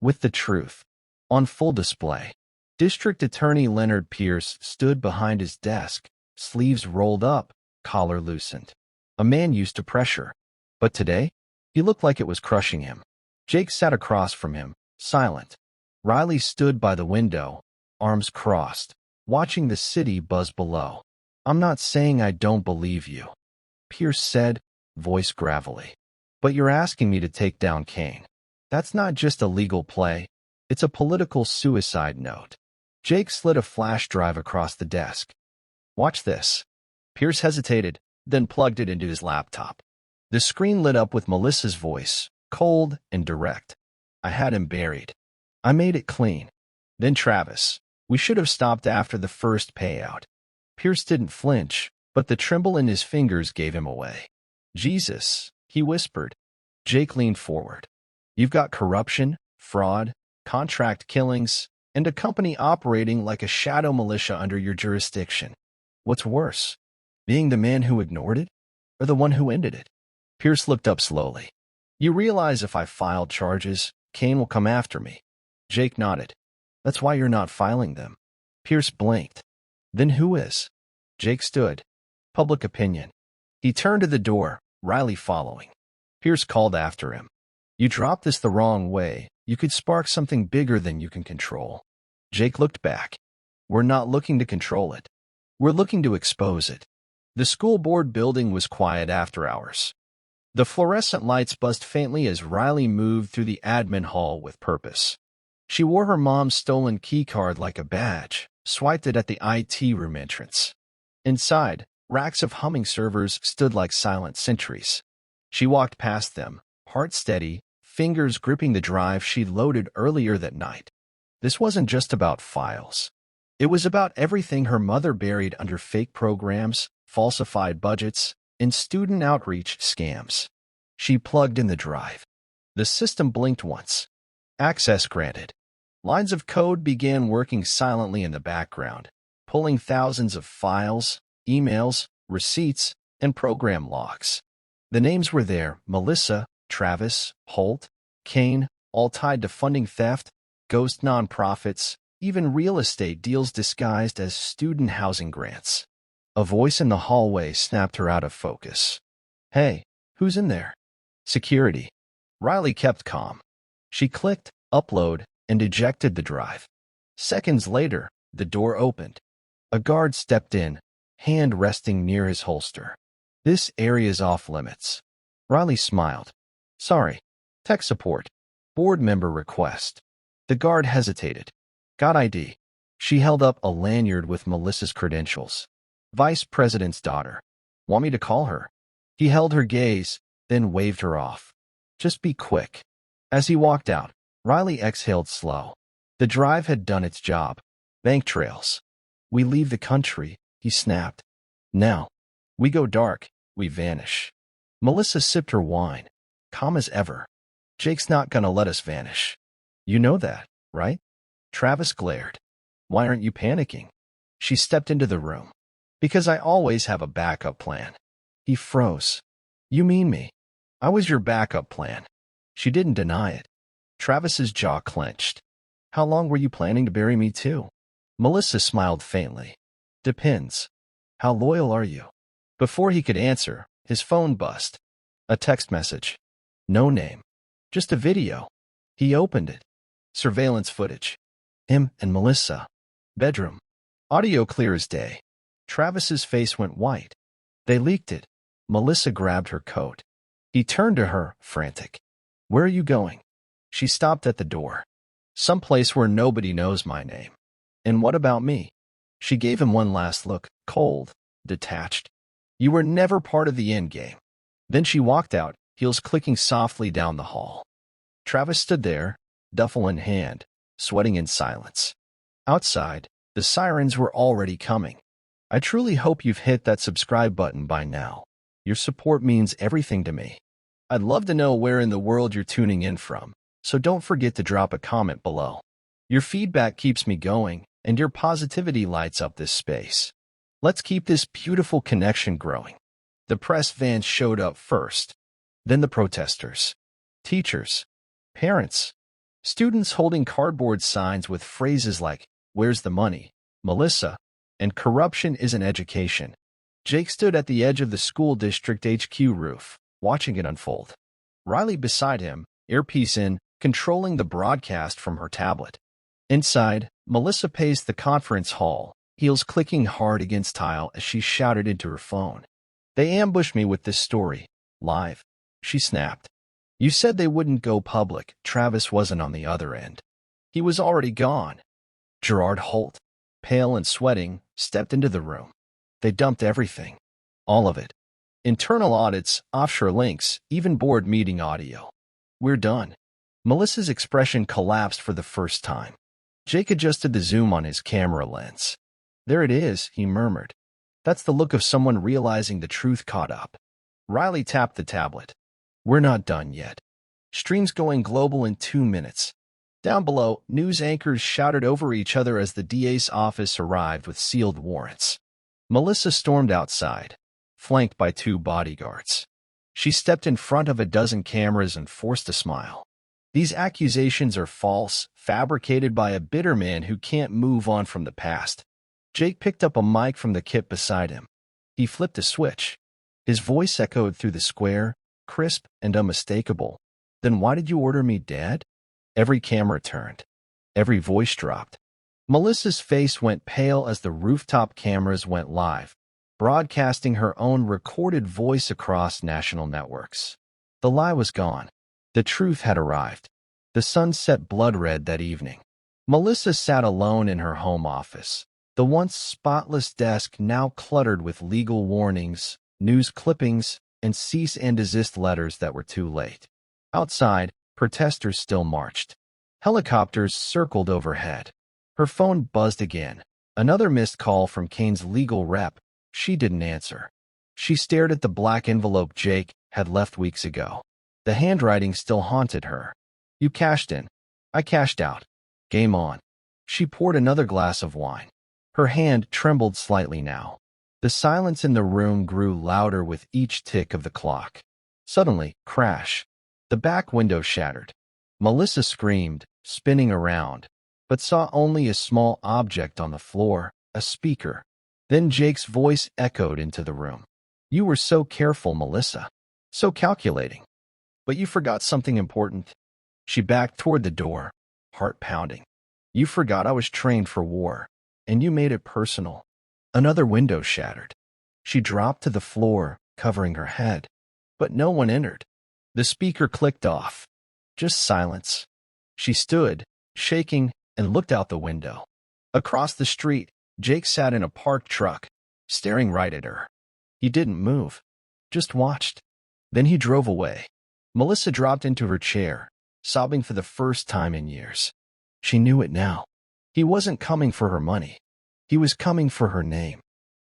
With the truth. On full display. District Attorney Leonard Pierce stood behind his desk, sleeves rolled up, collar loosened. A man used to pressure. But today, he looked like it was crushing him. Jake sat across from him, silent. Riley stood by the window, arms crossed, watching the city buzz below. I'm not saying I don't believe you, Pierce said, voice gravelly. But you're asking me to take down Kane. That's not just a legal play. It's a political suicide note. Jake slid a flash drive across the desk. Watch this. Pierce hesitated, then plugged it into his laptop. The screen lit up with Melissa's voice, cold and direct. I had him buried. I made it clean. Then Travis. We should have stopped after the first payout. Pierce didn't flinch, but the tremble in his fingers gave him away. Jesus, he whispered. Jake leaned forward. You've got corruption, fraud, contract killings, and a company operating like a shadow militia under your jurisdiction. What's worse, being the man who ignored it, or the one who ended it? Pierce looked up slowly. You realize if I filed charges, Kane will come after me. Jake nodded. That's why you're not filing them. Pierce blinked. Then who is? Jake stood. Public opinion. He turned to the door, Riley following. Pierce called after him. You dropped this the wrong way. You could spark something bigger than you can control. Jake looked back. We're not looking to control it. We're looking to expose it. The school board building was quiet after hours. The fluorescent lights buzzed faintly as Riley moved through the admin hall with purpose. She wore her mom's stolen keycard like a badge, swiped it at the IT room entrance. Inside, racks of humming servers stood like silent sentries. She walked past them, heart steady, fingers gripping the drive she'd loaded earlier that night. This wasn't just about files. It was about everything her mother buried under fake programs, falsified budgets, and student outreach scams. She plugged in the drive. The system blinked once. Access granted. Lines of code began working silently in the background, pulling thousands of files, emails, receipts, and program logs. The names were there: Melissa, Travis, Holt, Kane, all tied to funding theft, ghost nonprofits, even real estate deals disguised as student housing grants. A voice in the hallway snapped her out of focus. Hey, who's in there? Security. Riley kept calm. She clicked upload and ejected the drive. Seconds later, the door opened. A guard stepped in, hand resting near his holster. This area's off limits. Riley smiled. Sorry. Tech support. Board member request. The guard hesitated. Got ID. She held up a lanyard with Melissa's credentials. Vice President's daughter. Want me to call her? He held her gaze, then waved her off. Just be quick. As he walked out, Riley exhaled slow. The drive had done its job. Bank trails. We leave the country, he snapped. Now. We go dark, we vanish. Melissa sipped her wine. Calm as ever. Jake's not gonna let us vanish. You know that, right? Travis glared. Why aren't you panicking? She stepped into the room. Because I always have a backup plan. He froze. You mean me? I was your backup plan. She didn't deny it. Travis's jaw clenched. How long were you planning to bury me too? Melissa smiled faintly. Depends. How loyal are you? Before he could answer, his phone buzzed. A text message. No name. Just a video. He opened it. Surveillance footage. Him and Melissa. Bedroom. Audio clear as day. Travis's face went white. They leaked it. Melissa grabbed her coat. He turned to her, frantic. Where are you going? She stopped at the door. Someplace where nobody knows my name. And what about me? She gave him one last look, cold, detached. You were never part of the endgame. Then she walked out, heels clicking softly down the hall. Travis stood there, duffel in hand, sweating in silence. Outside, the sirens were already coming. I truly hope you've hit that subscribe button by now. Your support means everything to me. I'd love to know where in the world you're tuning in from, so don't forget to drop a comment below. Your feedback keeps me going, and your positivity lights up this space. Let's keep this beautiful connection growing. The press van showed up first, then the protesters, teachers, parents, students holding cardboard signs with phrases like, "Where's the money, Melissa?" and "Corruption isn't education." Jake stood at the edge of the school district HQ roof, watching it unfold. Riley beside him, earpiece in, controlling the broadcast from her tablet. Inside, Melissa paced the conference hall, heels clicking hard against tile as she shouted into her phone. They ambushed me with this story. Live. She snapped. You said they wouldn't go public. Travis wasn't on the other end. He was already gone. Gerard Holt, pale and sweating, stepped into the room. They dumped everything. All of it. Internal audits, offshore links, even board meeting audio. We're done. Melissa's expression collapsed for the first time. Jake adjusted the zoom on his camera lens. There it is, he murmured. That's the look of someone realizing the truth caught up. Riley tapped the tablet. We're not done yet. Streams going global in 2 minutes. Down below, news anchors shouted over each other as the DA's office arrived with sealed warrants. Melissa stormed outside, flanked by 2 bodyguards. She stepped in front of a dozen cameras and forced a smile. These accusations are false, fabricated by a bitter man who can't move on from the past. Jake picked up a mic from the kit beside him. He flipped a switch. His voice echoed through the square, crisp and unmistakable. Then why did you order me dead? Every camera turned. Every voice dropped. Melissa's face went pale as the rooftop cameras went live, broadcasting her own recorded voice across national networks. The lie was gone. The truth had arrived. The sun set blood red that evening. Melissa sat alone in her home office, the once spotless desk now cluttered with legal warnings, news clippings, and cease and desist letters that were too late. Outside, protesters still marched. Helicopters circled overhead. Her phone buzzed again. Another missed call from Kane's legal rep. She didn't answer. She stared at the black envelope Jake had left weeks ago. The handwriting still haunted her. You cashed in. I cashed out. Game on. She poured another glass of wine. Her hand trembled slightly now. The silence in the room grew louder with each tick of the clock. Suddenly, crash. The back window shattered. Melissa screamed, spinning around, but saw only a small object on the floor, a speaker. Then Jake's voice echoed into the room. You were so careful, Melissa. So calculating. But you forgot something important. She backed toward the door, heart pounding. You forgot I was trained for war, and you made it personal. Another window shattered. She dropped to the floor, covering her head. But no one entered. The speaker clicked off. Just silence. She stood, shaking, and looked out the window. Across the street, Jake sat in a parked truck, staring right at her. He didn't move, just watched. Then he drove away. Melissa dropped into her chair, sobbing for the first time in years. She knew it now. He wasn't coming for her money. He was coming for her name.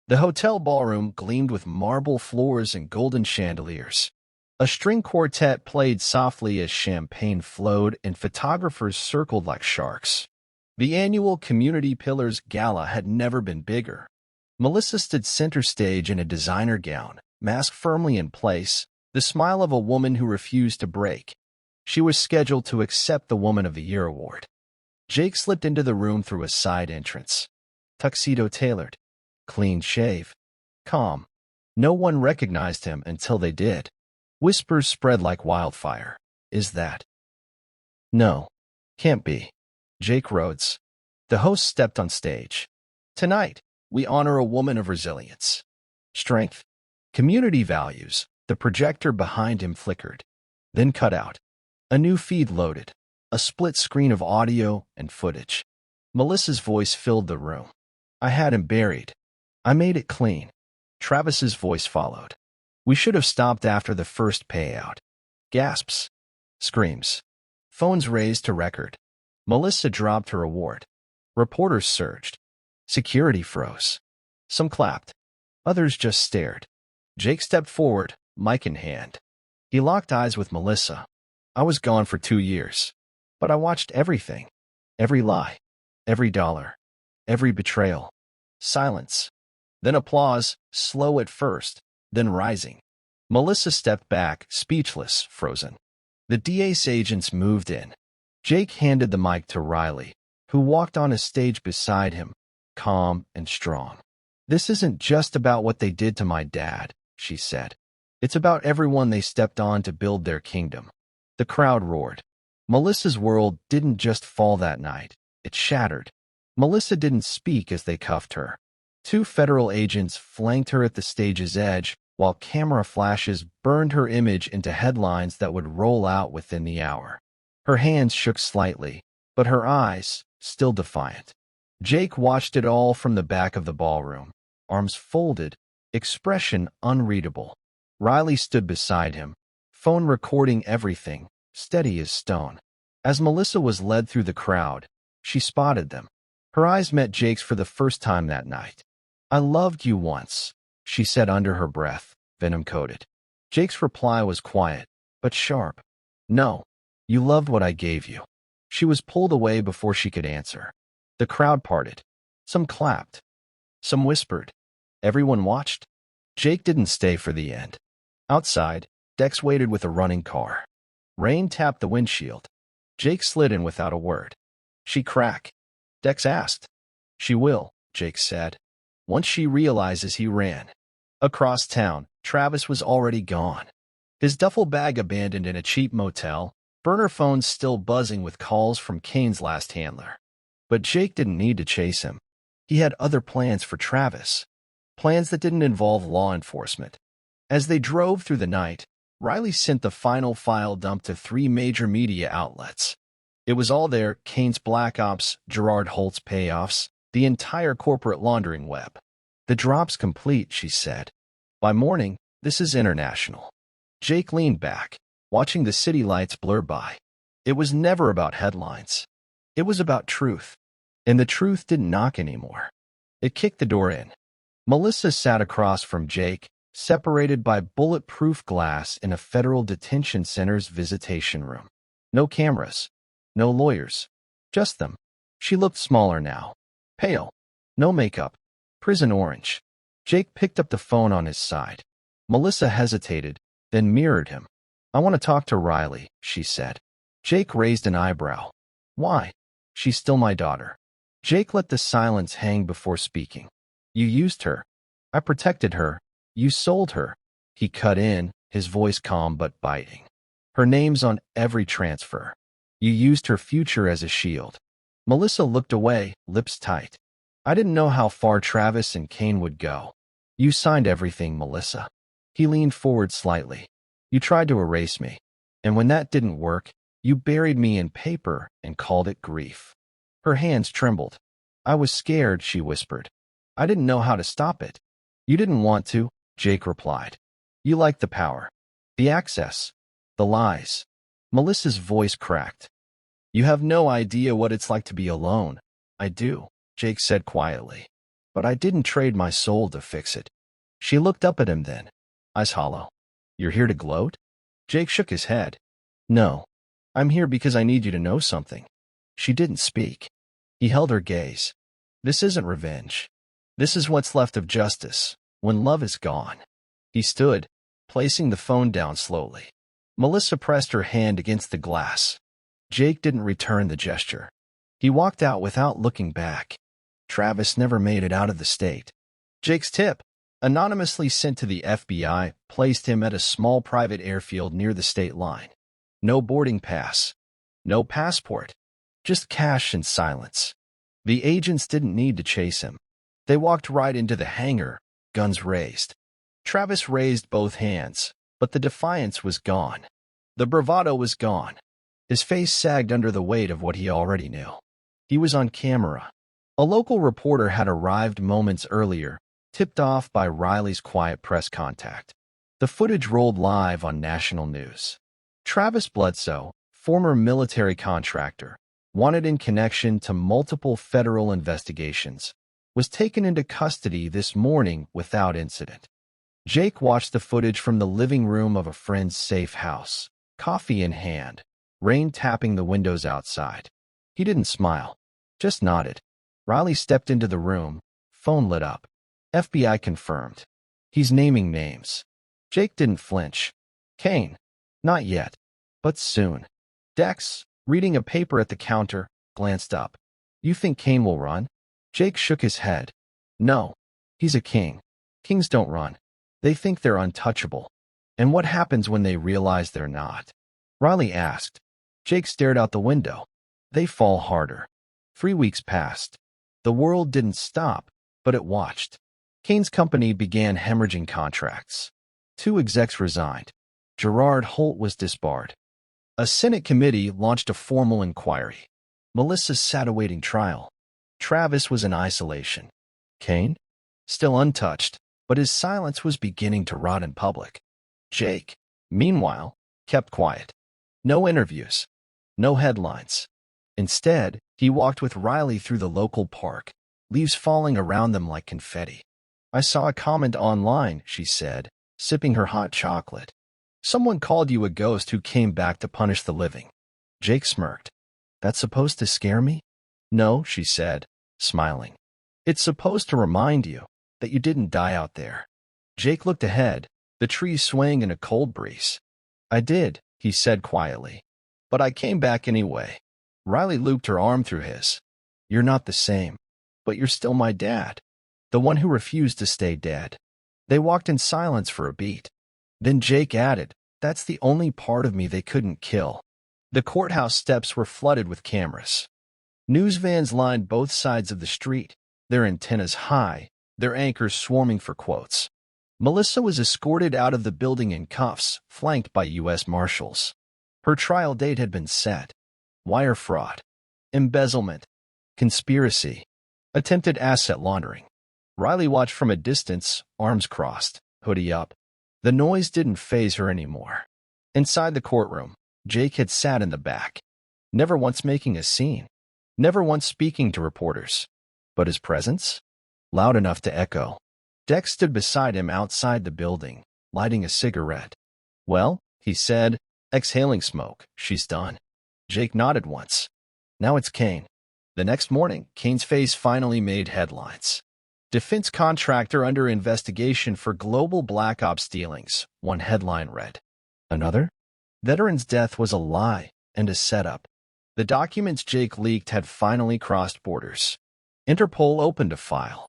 The hotel ballroom gleamed with marble floors and golden chandeliers. A string quartet played softly as champagne flowed and photographers circled like sharks. The annual Community Pillars Gala had never been bigger. Melissa stood center stage in a designer gown, mask firmly in place, the smile of a woman who refused to break. She was scheduled to accept the Woman of the Year award. Jake slipped into the room through a side entrance. Tuxedo tailored, clean shave, calm. No one recognized him until they did. Whispers spread like wildfire. Is that? No, can't be. Jake Rhodes. The host stepped on stage. Tonight, we honor a woman of resilience, strength, community values. The projector behind him flickered, then cut out. A new feed loaded, a split screen of audio and footage. Melissa's voice filled the room. I had him buried. I made it clean. Travis's voice followed. We should have stopped after the first payout. Gasps. Screams. Phones raised to record. Melissa dropped her award. Reporters surged. Security froze. Some clapped. Others just stared. Jake stepped forward, mic in hand. He locked eyes with Melissa. I was gone for 2 years, but I watched everything. Every lie. Every dollar. Every betrayal. Silence. Then applause, slow at first, then rising. Melissa stepped back, speechless, frozen. The DA's agents moved in. Jake handed the mic to Riley, who walked on a stage beside him, calm and strong. This isn't just about what they did to my dad, she said. It's about everyone they stepped on to build their kingdom. The crowd roared. Melissa's world didn't just fall that night. It shattered. Melissa didn't speak as they cuffed her. 2 federal agents flanked her at the stage's edge, while camera flashes burned her image into headlines that would roll out within the hour. Her hands shook slightly, but her eyes, still defiant. Jake watched it all from the back of the ballroom, arms folded, expression unreadable. Riley stood beside him, phone recording everything, steady as stone. As Melissa was led through the crowd, she spotted them. Her eyes met Jake's for the first time that night. I loved you once, she said under her breath, venom-coated. Jake's reply was quiet, but sharp. No, you loved what I gave you. She was pulled away before she could answer. The crowd parted. Some clapped. Some whispered. Everyone watched. Jake didn't stay for the end. Outside, Dex waited with a running car. Rain tapped the windshield. Jake slid in without a word. She crack. Dex asked. She will, Jake said. Once she realizes he ran. Across town, Travis was already gone. His duffel bag abandoned in a cheap motel, burner phones still buzzing with calls from Kane's last handler. But Jake didn't need to chase him. He had other plans for Travis. Plans that didn't involve law enforcement. As they drove through the night, Riley sent the final file dump to 3 major media outlets. It was all there: Kane's Black Ops, Gerard Holt's payoffs, the entire corporate laundering web. The drop's complete, she said. By morning, this is international. Jake leaned back, watching the city lights blur by. It was never about headlines. It was about truth. And the truth didn't knock anymore. It kicked the door in. Melissa sat across from Jake, separated by bulletproof glass in a federal detention center's visitation room. No cameras. No lawyers. Just them. She looked smaller now. Pale. No makeup. Prison orange. Jake picked up the phone on his side. Melissa hesitated, then mirrored him. I want to talk to Riley, she said. Jake raised an eyebrow. Why? She's still my daughter. Jake let the silence hang before speaking. You used her. I protected her. You sold her. He cut in, his voice calm but biting. Her name's on every transfer. You used her future as a shield. Melissa looked away, lips tight. I didn't know how far Travis and Kane would go. You signed everything, Melissa. He leaned forward slightly. You tried to erase me. And when that didn't work, you buried me in paper and called it grief. Her hands trembled. I was scared, she whispered. I didn't know how to stop it. You didn't want to, Jake replied. You liked the power. The access. The lies. Melissa's voice cracked. You have no idea what it's like to be alone. I do, Jake said quietly. But I didn't trade my soul to fix it. She looked up at him then, eyes hollow. You're here to gloat? Jake shook his head. No, I'm here because I need you to know something. She didn't speak. He held her gaze. This isn't revenge. This is what's left of justice, when love is gone. He stood, placing the phone down slowly. Melissa pressed her hand against the glass. Jake didn't return the gesture. He walked out without looking back. Travis never made it out of the state. Jake's tip, anonymously sent to the FBI, placed him at a small private airfield near the state line. No boarding pass. No passport. Just cash and silence. The agents didn't need to chase him. They walked right into the hangar, guns raised. Travis raised both hands, but the defiance was gone. The bravado was gone. His face sagged under the weight of what he already knew. He was on camera. A local reporter had arrived moments earlier, tipped off by Riley's quiet press contact. The footage rolled live on national news. Travis Bledsoe, former military contractor, wanted in connection to multiple federal investigations, was taken into custody this morning without incident. Jake watched the footage from the living room of a friend's safe house, coffee in hand, rain tapping the windows outside. He didn't smile, just nodded. Riley stepped into the room, phone lit up. FBI confirmed. He's naming names. Jake didn't flinch. Kane. Not yet, but soon. Dex, reading a paper at the counter, glanced up. You think Kane will run? Jake shook his head. No. He's a king. Kings don't run. They think they're untouchable. And what happens when they realize they're not? Riley asked. Jake stared out the window. They fall harder. 3 weeks passed. The world didn't stop, but it watched. Kane's company began hemorrhaging contracts. 2 execs resigned. Gerard Holt was disbarred. A Senate committee launched a formal inquiry. Melissa sat awaiting trial. Travis was in isolation. Kane? Still untouched, but his silence was beginning to rot in public. Jake, meanwhile, kept quiet. No interviews. No headlines. Instead, he walked with Riley through the local park, leaves falling around them like confetti. I saw a comment online, she said, sipping her hot chocolate. Someone called you a ghost who came back to punish the living. Jake smirked. That's supposed to scare me? No, she said, smiling. It's supposed to remind you that you didn't die out there. Jake looked ahead, the trees swaying in a cold breeze. I did, he said quietly. But I came back anyway. Riley looped her arm through his. You're not the same, but you're still my dad. The one who refused to stay dead. They walked in silence for a beat. Then Jake added, that's the only part of me they couldn't kill. The courthouse steps were flooded with cameras. News vans lined both sides of the street, their antennas high, their anchors swarming for quotes. Melissa was escorted out of the building in cuffs, flanked by U.S. Marshals. Her trial date had been set. Wire fraud, embezzlement, conspiracy, attempted asset laundering. Riley watched from a distance, arms crossed, hoodie up. The noise didn't faze her anymore. Inside the courtroom, Jake had sat in the back, never once making a scene, never once speaking to reporters. But his presence? Loud enough to echo. Dex stood beside him outside the building, lighting a cigarette. Well, he said, exhaling smoke, she's done. Jake nodded once. Now it's Kane. The next morning, Kane's face finally made headlines. Defense contractor under investigation for global black ops dealings, one headline read. Another? Veteran's death was a lie and a setup. The documents Jake leaked had finally crossed borders. Interpol opened a file.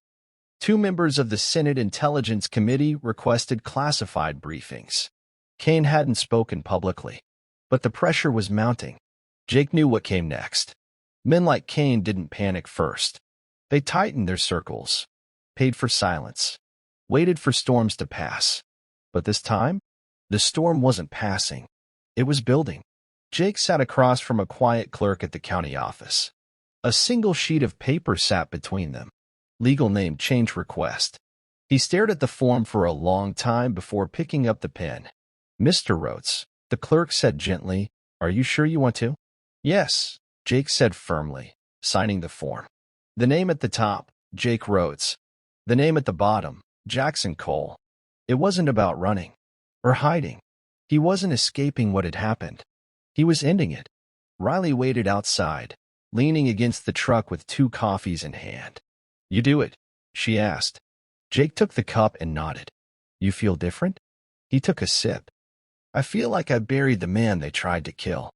2 members of the Senate Intelligence Committee requested classified briefings. Kane hadn't spoken publicly, but the pressure was mounting. Jake knew what came next. Men like Kane didn't panic first. They tightened their circles, paid for silence, waited for storms to pass. But this time, the storm wasn't passing. It was building. Jake sat across from a quiet clerk at the county office. A single sheet of paper sat between them. Legal name change request. He stared at the form for a long time before picking up the pen. Mr. Rhodes, the clerk said gently, are you sure you want to? Yes, Jake said firmly, signing the form. The name at the top, Jake Rhodes. The name at the bottom, Jackson Cole. It wasn't about running or hiding. He wasn't escaping what had happened. He was ending it. Riley waited outside, leaning against the truck with 2 coffees in hand. "You do it?" she asked. Jake took the cup and nodded. "You feel different?" He took a sip. "I feel like I buried the man they tried to kill."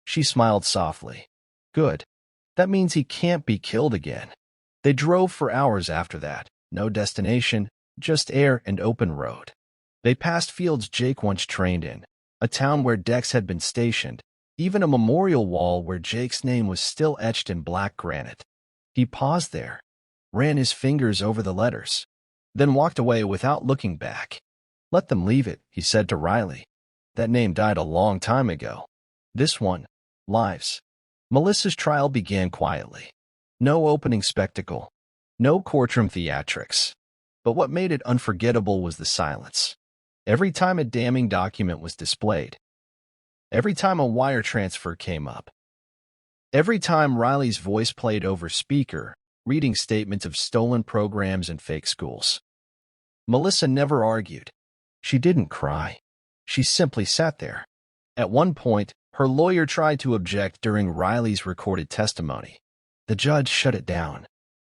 She smiled softly. "Good. That means he can't be killed again." They drove for hours after that. No destination, just air and open road. They passed fields Jake once trained in, a town where Dex had been stationed, even a memorial wall where Jake's name was still etched in black granite. He paused there, ran his fingers over the letters, then walked away without looking back. "Let them leave it," he said to Riley. "That name died a long time ago. This one, lives." Melissa's trial began quietly. No opening spectacle, no courtroom theatrics. But what made it unforgettable was the silence. Every time a damning document was displayed, every time a wire transfer came up, every time Riley's voice played over speaker, reading statements of stolen programs and fake schools, Melissa never argued. She didn't cry. She simply sat there. At one point, her lawyer tried to object during Riley's recorded testimony. The judge shut it down.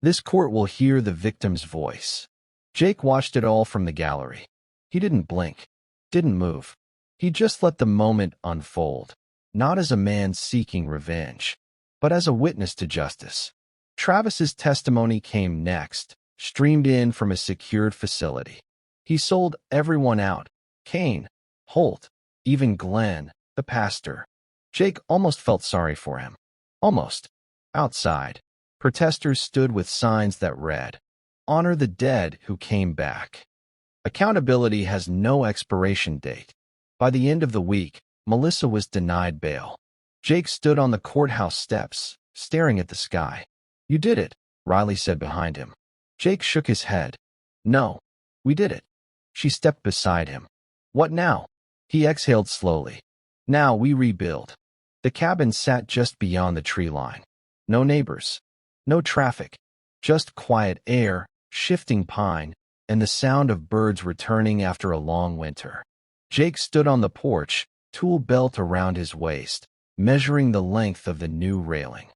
"This court will hear the victim's voice." Jake watched it all from the gallery. He didn't blink, didn't move. He just let the moment unfold, not as a man seeking revenge, but as a witness to justice. Travis's testimony came next, streamed in from a secured facility. He sold everyone out. Kane, Holt, even Glenn, the pastor. Jake almost felt sorry for him. Almost. Outside, protesters stood with signs that read, "Honor the dead who came back." Accountability has no expiration date. By the end of the week, Melissa was denied bail. Jake stood on the courthouse steps, staring at the sky. "You did it," Riley said behind him. Jake shook his head. "No, we did it." She stepped beside him. "What now?" He exhaled slowly. "Now we rebuild." The cabin sat just beyond the tree line. No neighbors, no traffic, just quiet air, shifting pine, and the sound of birds returning after a long winter. Jake stood on the porch, tool belt around his waist, measuring the length of the new railing.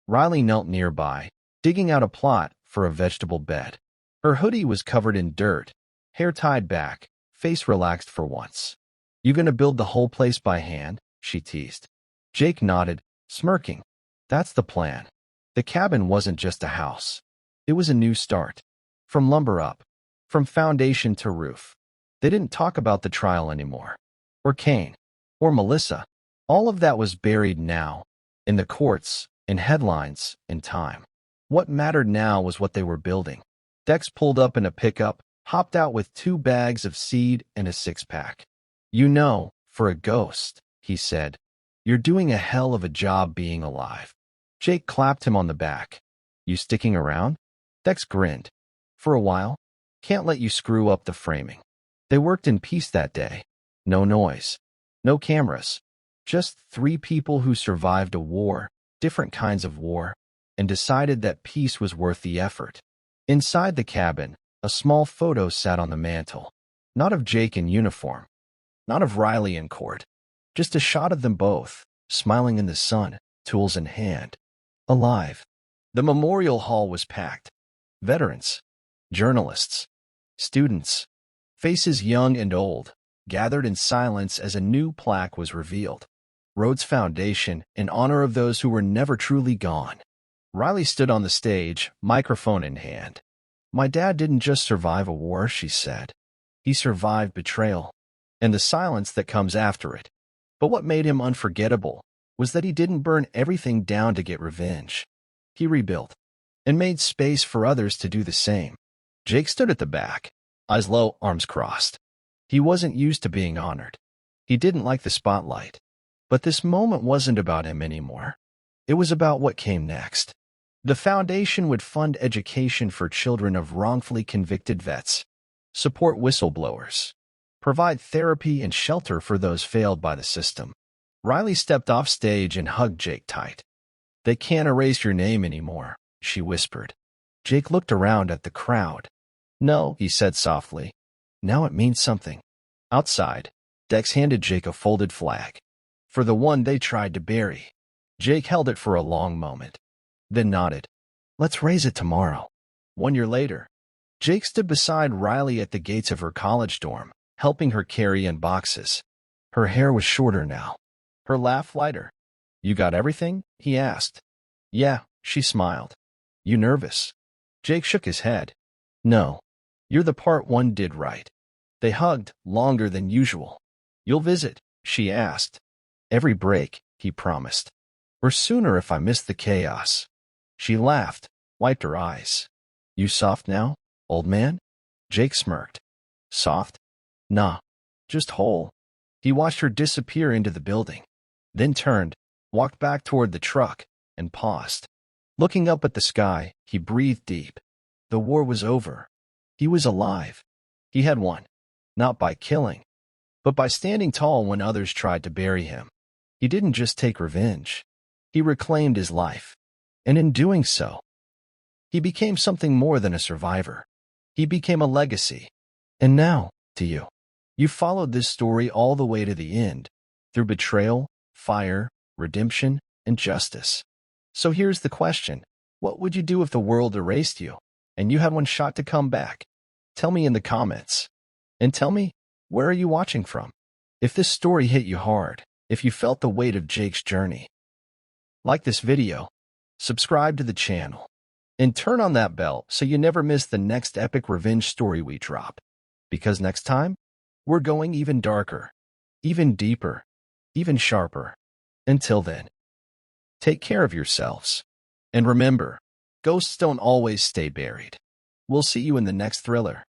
Riley knelt nearby, digging out a plot for a vegetable bed. Her hoodie was covered in dirt, hair tied back, face relaxed for once. "You gonna build the whole place by hand?" she teased. Jake nodded, smirking. "That's the plan." The cabin wasn't just a house. It was a new start. From lumber up, from foundation to roof. They didn't talk about the trial anymore. Or Kane. Or Melissa. All of that was buried now. In the courts, in headlines, in time. What mattered now was what they were building. Dex pulled up in a pickup, hopped out with 2 bags of seed and a 6-pack. "You know, for a ghost," he said, "you're doing a hell of a job being alive." Jake clapped him on the back. "You sticking around?" Dex grinned. "For a while. Can't let you screw up the framing." They worked in peace that day. No noise. No cameras. Just 3 people who survived a war, different kinds of war, and decided that peace was worth the effort. Inside the cabin, a small photo sat on the mantel. Not of Jake in uniform. Not of Riley in court. Just a shot of them both, smiling in the sun, tools in hand. Alive. The memorial hall was packed. Veterans, journalists, students, faces young and old, gathered in silence as a new plaque was revealed. Rhodes Foundation, in honor of those who were never truly gone. Riley stood on the stage, microphone in hand. "My dad didn't just survive a war," she said. "He survived betrayal, and the silence that comes after it. But what made him unforgettable was that he didn't burn everything down to get revenge. He rebuilt, and made space for others to do the same." Jake stood at the back, eyes low, arms crossed. He wasn't used to being honored. He didn't like the spotlight. But this moment wasn't about him anymore. It was about what came next. The foundation would fund education for children of wrongfully convicted vets, support whistleblowers, provide therapy and shelter for those failed by the system. Riley stepped off stage and hugged Jake tight. "They can't erase your name anymore," she whispered. Jake looked around at the crowd. "No," he said softly. "Now it means something." Outside, Dex handed Jake a folded flag. For the one they tried to bury. Jake held it for a long moment, then nodded. Let's raise it tomorrow. 1 year later, Jake stood beside Riley at the gates of her college dorm, helping her carry in boxes. Her hair was shorter now, her laugh lighter. You got everything? He asked. Yeah, she smiled. You nervous? Jake shook his head. No. You're the part one did right. They hugged, longer than usual. You'll visit? She asked. Every break, he promised. Or sooner if I miss the chaos. She laughed, wiped her eyes. You soft now, old man? Jake smirked. Soft? Nah, just whole. He watched her disappear into the building, then turned, walked back toward the truck, and paused. Looking up at the sky, he breathed deep. The war was over. He was alive. He had won. Not by killing, but by standing tall when others tried to bury him. He didn't just take revenge. He reclaimed his life. And in doing so, he became something more than a survivor. He became a legacy. And now, to you. You followed this story all the way to the end, through betrayal, fire, redemption, and justice. So here's the question. What would you do if the world erased you, and you had one shot to come back? Tell me in the comments. And tell me, where are you watching from? If this story hit you hard, if you felt the weight of Jake's journey, like this video, subscribe to the channel, and turn on that bell so you never miss the next epic revenge story we drop. Because next time, we're going even darker, even deeper, even sharper. Until then, take care of yourselves. And remember, ghosts don't always stay buried. We'll see you in the next thriller.